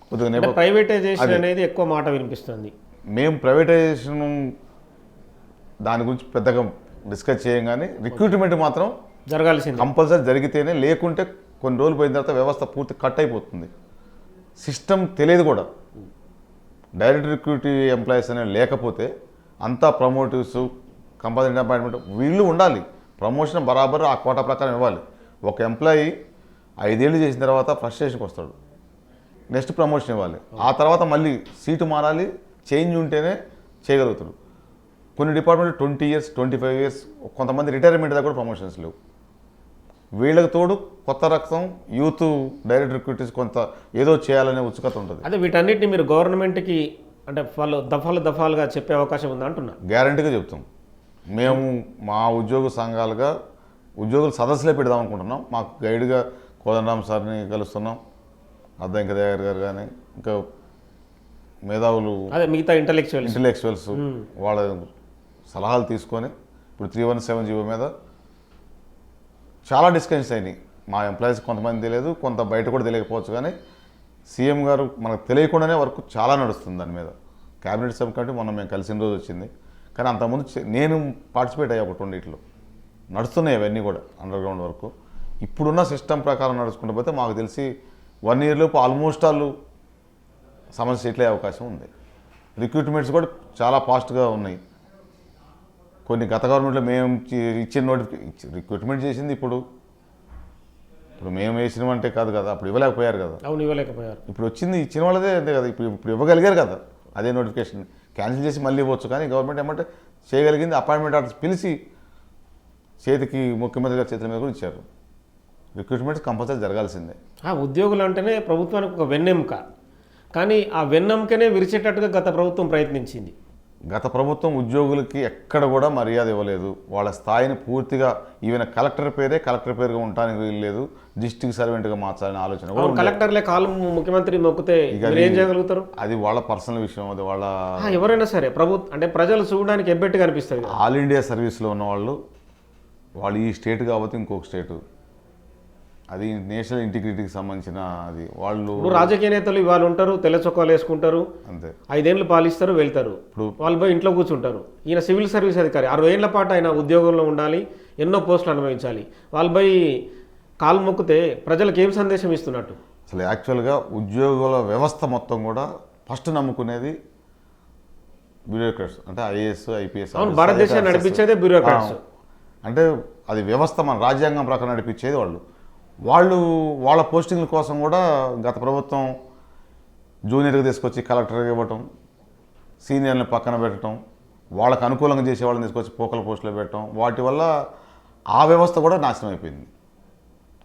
కొద్దిగా ప్రైవేటైజేషన్ అనేది ఎక్కువ మాట వినిపిస్తుంది. మేము ప్రైవేటైజేషన్ దాని గురించి పెద్దగా డిస్కస్ చేయం. కానీ రిక్రూట్మెంట్ మాత్రం జరగాల్సింది, కంపల్సరీ జరిగితేనే, లేకుంటే కొన్ని రోజులు పోయిన తర్వాత వ్యవస్థ పూర్తి కట్ అయిపోతుంది. సిస్టమ్ తెలియదు కూడా. డైరెక్ట్ రిక్రూటివ్ ఎంప్లాయీస్ అనేవి లేకపోతే అంతా ప్రమోటివ్స్, కంపల్సరీ అపాయింట్మెంట్ వీళ్ళు ఉండాలి. ప్రమోషన్ బరాబర్ ఆ కోటా ప్రకారం ఇవ్వాలి. ఒక ఎంప్లాయీ 5 ఏళ్ళు చేసిన తర్వాత ఫ్రస్ట్రేషన్కి వస్తాడు, నెక్స్ట్ ప్రమోషన్ ఇవ్వాలి. ఆ తర్వాత మళ్ళీ సీటు మారాలి, చేంజ్ ఉంటేనే చేయగలుగుతాడు. కొన్ని డిపార్ట్మెంట్ 20 years, 25 years, కొంతమంది రిటైర్మెంట్ దగ్గర కూడా ప్రమోషన్స్ లేవు. వీళ్ళకి తోడు కొత్త రక్తం, యూత్ డైరెక్ట్ రిక్రూటర్స్ కొంత ఏదో చేయాలనే ఉత్సుకత ఉంటుంది. అదే వీటన్నిటిని మీరు గవర్నమెంట్కి అంటే వాళ్ళు దఫాలుగా చెప్పే అవకాశం ఉందా అంటున్నా? గ్యారంటీగా చెప్తాం. మేము మా ఉద్యోగ సంఘాలుగా ఉద్యోగుల సదస్సులే పెడదాం అనుకుంటున్నాం. మాకు గైడ్గా కోదండరామ్ సార్ని కలుస్తున్నాం, అద్దంకి దయాకర్ గారు కానీ ఇంకా మేధావులు, అదే మిగతా ఇంటలెక్చువల్స్ వాళ్ళ సలహాలు తీసుకొని ఇప్పుడు 317 మీద చాలా డిస్కషన్స్ అయినాయి. మా ఎంప్లాయీస్ కొంతమంది తెలియదు, కొంత బయట కూడా తెలియకపోవచ్చు. కానీ సీఎం గారు మనకు తెలియకుండానే వర్క్ చాలా నడుస్తుంది దాని మీద. క్యాబినెట్ సబ్ కమిటీ మొన్న మేము కలిసిన రోజు వచ్చింది. కానీ అంతకుముందు నేను పార్టిసిపేట్ అయ్యా ఒక 2 నడుస్తున్నాయి అవన్నీ కూడా అండర్ గ్రౌండ్ వరకు. ఇప్పుడున్న సిస్టమ్ ప్రకారం నడుచుకుంటూ పోతే మాకు తెలిసి 1 year లోపు ఆల్మోస్ట్ వాళ్ళు సమస్య సెటిల్ అయ్యే అవకాశం ఉంది. రిక్రూట్మెంట్స్ కూడా చాలా ఫాస్ట్గా ఉన్నాయి. కొన్ని గత గవర్నమెంట్లో మేము ఇచ్చిన రిక్రూట్మెంట్ చేసింది ఇప్పుడు మేము వేసినవంటే కాదు కదా, అప్పుడు ఇవ్వలేకపోయారు కదా. అవును, ఇవ్వలేకపోయారు. ఇప్పుడు వచ్చింది ఇచ్చిన వాళ్ళదే అంతే కదా. ఇప్పుడు ఇవ్వగలిగారు కదా, అదే నోటిఫికేషన్ క్యాన్సిల్ చేసి మళ్ళీ ఇవ్వచ్చు. కానీ గవర్నమెంట్ ఏమంటే చేయగలిగింది, అపాయింట్మెంట్ ఆర్డర్స్ పిలిచి చేతికి ముఖ్యమంత్రి గారి చేతుల మీద కూడా ఇచ్చారు. రిక్రూట్మెంట్స్ కంపల్సరీ జరగాల్సిందే. ఉద్యోగులు అంటేనే ప్రభుత్వానికి ఒక వెన్నెముక. కానీ ఆ వెన్నెముకనే విరిచేటట్టుగా గత ప్రభుత్వం ప్రయత్నించింది. గత ప్రభుత్వం ఉద్యోగులకి ఎక్కడ కూడా మర్యాద ఇవ్వలేదు. వాళ్ళ స్థాయిని పూర్తిగా ఈవెన్ కలెక్టర్ పేరుగా ఉండడానికి వీల్లేదు, డిస్ట్రిక్ట్ సర్వెంట్గా మార్చాలని ఆలోచన కూడా ఉంది. కలెక్టర్లే కాలు ముఖ్యమంత్రి మొక్కితే ఏం చేయగలుగుతారు? అది వాళ్ళ పర్సనల్ విషయం. అది వాళ్ళ ఎవరైనా సరే అంటే ప్రజలు చూడడానికి ఎబ్బెట్టుగా అనిపిస్తుంది. ఆల్ ఇండియా సర్వీస్లో ఉన్న వాళ్ళు ఈ స్టేట్ కాబట్టి ఇంకొక స్టేటు, అది నేషనల్ ఇంటిగ్రిటీకి సంబంధించిన అది. వాళ్ళు రాజకీయ నేతలు ఇవాళ ఉంటారు, తెల్ల చొక్కాలు వేసుకుంటారు, అంతే 5 ఏళ్ళు పాలిస్తారు, వెళ్తారు. ఇప్పుడు వాళ్ళు పోయి ఇంట్లో కూర్చుంటారు. ఈయన సివిల్ సర్వీస్ అధికారి 60 ఏళ్ల పాటు ఆయన ఉద్యోగంలో ఉండాలి, ఎన్నో పోస్టులు అనుభవించాలి. వాళ్ళు పోయి కాలు మొక్కితే ప్రజలకు ఏం సందేశం ఇస్తున్నట్టు? అసలు యాక్చువల్గా ఉద్యోగుల వ్యవస్థ మొత్తం కూడా ఫస్ట్ నమ్ముకునేది బ్యూరోక్రాట్స్, అంటే ఐఏఎస్, ఐపీఎస్. భారతదేశాన్ని నడిపించేదే బ్యూరోక్రాట్స్. అంటే అది వ్యవస్థ మన రాజ్యాంగం ప్రకారం నడిపించేది వాళ్ళు వాళ్ళ పోస్టింగ్ల కోసం కూడా గత ప్రభుత్వం జూనియర్గా తీసుకొచ్చి కలెక్టర్గా ఇవ్వటం, సీనియర్ని పక్కన పెట్టడం, వాళ్ళకు అనుకూలంగా చేసే వాళ్ళని తీసుకొచ్చి పోకల పోస్టులో పెట్టడం, వాటి వల్ల ఆ వ్యవస్థ కూడా నాశనం అయిపోయింది.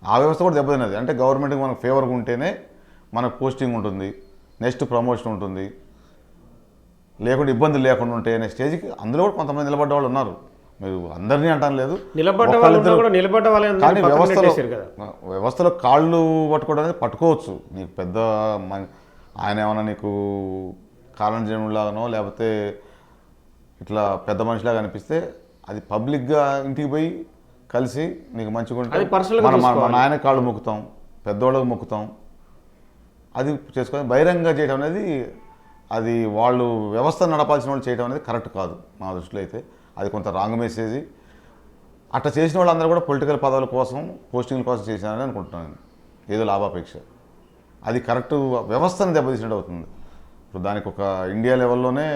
ఆ వ్యవస్థ కూడా దెబ్బతిన్నది. అంటే గవర్నమెంట్కి మనకు ఫేవర్గా ఉంటేనే మనకు పోస్టింగ్ ఉంటుంది, నెక్స్ట్ ప్రమోషన్ ఉంటుంది, లేకుండా ఇబ్బందులు లేకుండా ఉంటే అనే స్టేజ్కి అందులో కూడా కొంతమంది నిలబడ్డ వాళ్ళు ఉన్నారు. మీరు అందరినీ అంటాను లేదు, నిలబడ్డ వాళ్ళే కానీ వ్యవస్థలో కాళ్ళు పట్టుకోవడం అనేది పట్టుకోవచ్చు. నీకు పెద్ద ఆయన ఏమన్నా నీకు కారణం చేయడంలాగానో లేకపోతే ఇట్లా పెద్ద మనిషిలాగా అనిపిస్తే అది పబ్లిక్గా ఇంటికి పోయి కలిసి నీకు మంచిగా ఉంటే మన ఆయన కాళ్ళు మొక్కుతాం, పెద్దోళ్ళకు మొక్కుతాం, అది చేసుకొని బహిరంగంగా చేయడం అనేది అది వాళ్ళు వ్యవస్థ నడపాల్సిన వాళ్ళు చేయడం అనేది కరెక్ట్ కాదు మా దృష్టిలో. అయితే అది కొంత రాంగ్ మెసేజ్. అట్లా చేసిన వాళ్ళందరూ కూడా పొలిటికల్ పదవుల కోసం పోస్టింగ్ల కోసం చేసినారని అనుకుంటున్నాను, ఏదో లాభాపేక్ష. అది కరెక్ట్ వ్యవస్థను దెబ్బతీసినట్టు అవుతుంది. ఇప్పుడు దానికి ఒక ఇండియా లెవెల్లోనే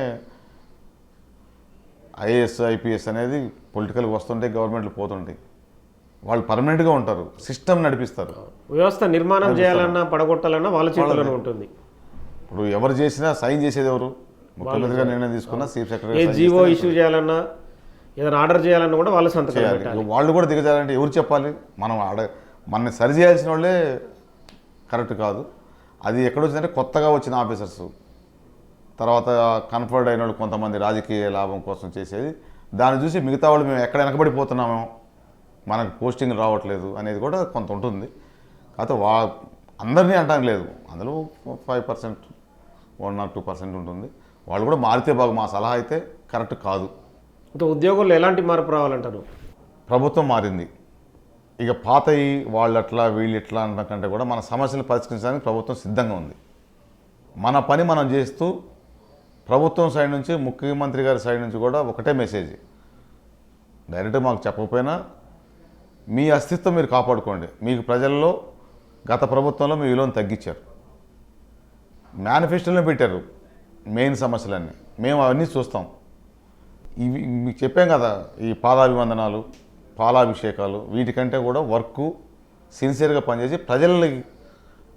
ఐఏఎస్ ఐపీఎస్ అనేది పొలిటికల్గా వస్తుంటే గవర్నమెంట్లు పోతుంటాయి, వాళ్ళు పర్మనెంట్గా ఉంటారు, సిస్టమ్ నడిపిస్తారు. వ్యవస్థ నిర్మాణం చేయాలన్నా పడగొట్టాలన్నా వాళ్ళ చేతుల్లోనే ఉంటుంది. ఇప్పుడు ఎవరు చేసినా సైన్ చేసేది ఎవరు? ముఖ్యమంత్రిగా నిర్ణయం తీసుకున్నా చీఫ్ సెక్రటరీ. ఏ జీవో ఇష్యూ చేయాలన్నా ఏదైనా ఆర్డర్ చేయాలన్నా కూడా వాళ్ళ సంతకం పెట్టాలి. వాళ్ళు కూడా దిగజాలంటే ఎవరు చెప్పాలి? మనని సరి చేయాల్సిన వాళ్ళే కరెక్ట్ కాదు. అది ఎక్కడొచ్చిందంటే కొత్తగా వచ్చిన ఆఫీసర్స్, తర్వాత కన్ఫర్డ్ అయిన వాళ్ళు కొంతమంది రాజకీయ లాభం కోసం చేసేది. దాన్ని చూసి మిగతా వాళ్ళు మేము ఎక్కడ వెనకబడిపోతున్నామో, మనకు పోస్టింగ్ రావట్లేదు అనేది కూడా కొంత ఉంటుంది. కాకపోతే అందరినీ అంటానికి లేదు, అందులో 5%, 1 or 2% ఉంటుంది. వాళ్ళు కూడా మారితే బాగు. మా సలహా అయితే కరెక్ట్ కాదు. ఇంకా ఉద్యోగుల్లో ఎలాంటి మార్పు రావాలంటారు? ప్రభుత్వం మారింది, ఇక పాతయి వాళ్ళు అట్లా వీళ్ళు ఇట్లా అనకంటే కూడా మన సమస్యలు పరిష్కరించడానికి ప్రభుత్వం సిద్ధంగా ఉంది. మన పని మనం చేస్తూ ప్రభుత్వం సైడ్ నుంచి, ముఖ్యమంత్రి గారి సైడ్ నుంచి కూడా ఒకటే మెసేజ్, డైరెక్ట్గా మాకు చెప్పకపోయినా మీ అస్తిత్వం మీరు కాపాడుకోండి. మీకు ప్రజల్లో గత ప్రభుత్వంలో మీ విలువను తగ్గించారు, మేనిఫెస్టోలో పెట్టారు మెయిన్ సమస్యలన్నీ, మేము అవన్నీ చూస్తాం. ఇవి మీకు చెప్పాం కదా, ఈ పాదాభివందనాలు, పాలాభిషేకాలు, వీటికంటే కూడా వర్క్ సిన్సియర్గా పనిచేసి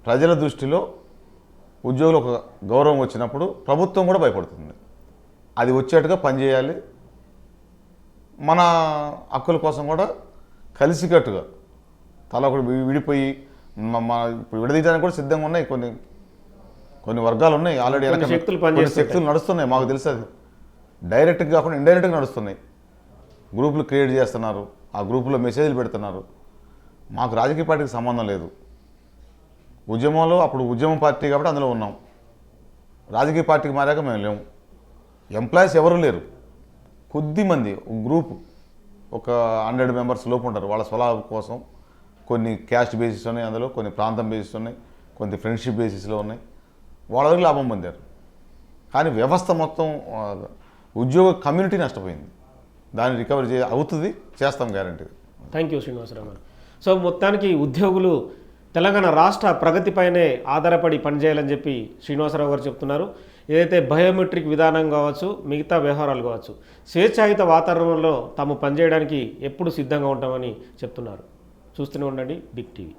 ప్రజల దృష్టిలో ఉద్యోగులు ఒక గౌరవం వచ్చినప్పుడు ప్రభుత్వం కూడా భయపడుతుంది. అది వచ్చేట్టుగా పనిచేయాలి. మన హక్కుల కోసం కూడా కలిసికట్టుగా తల ఒకటి విడిపోయి ఇప్పుడు విడదీయడానికి కూడా సిద్ధంగా ఉన్నాయి. కొన్ని వర్గాలు ఉన్నాయి ఆల్రెడీ, శక్తులు నడుస్తున్నాయి. మాకు తెలుసు అది డైరెక్ట్గా కాకుండా ఇండైరెక్ట్గా నడుస్తున్నాయి. గ్రూపులు క్రియేట్ చేస్తున్నారు, ఆ గ్రూపులో మెసేజ్లు పెడుతున్నారు. మాకు రాజకీయ పార్టీకి సంబంధం లేదు. ఉద్యమంలో అప్పుడు ఉద్యమ పార్టీ కాబట్టి అందులో ఉన్నాం, రాజకీయ పార్టీకి మారాక మేము లేము. ఎంప్లాయీస్ ఎవరు లేరు, కొద్దిమంది గ్రూపు, ఒక 100 మెంబర్స్ లోపు ఉంటారు. వాళ్ళ స్వలాభం కోసం కొన్ని క్యాస్ట్ బేసిస్ ఉన్నాయి, అందులో కొన్ని ప్రాంతం బేసిస్ ఉన్నాయి, కొన్ని ఫ్రెండ్షిప్ బేసిస్లో ఉన్నాయి. వాళ్ళ వరకు లాభం పొందారు. కానీ వ్యవస్థ మొత్తం ఉద్యోగ కమ్యూనిటీ నష్టపోయింది. దాన్ని రికవరీ అవుతుంది, చేస్తాం గ్యారంటీగా. థ్యాంక్ యూ శ్రీనివాసరావు గారు. సో మొత్తానికి ఉద్యోగులు తెలంగాణ రాష్ట్ర ప్రగతిపైనే ఆధారపడి పనిచేయాలని చెప్పి శ్రీనివాసరావు గారు చెప్తున్నారు. ఏదైతే బయోమెట్రిక్ విధానం కావచ్చు, మిగతా వ్యవహారాలు కావచ్చు, స్వేచ్ఛాయుత వాతావరణంలో తాము పనిచేయడానికి ఎప్పుడు సిద్ధంగా ఉంటామని చెప్తున్నారు. చూస్తూనే ఉండండి బిగ్ టీవీ.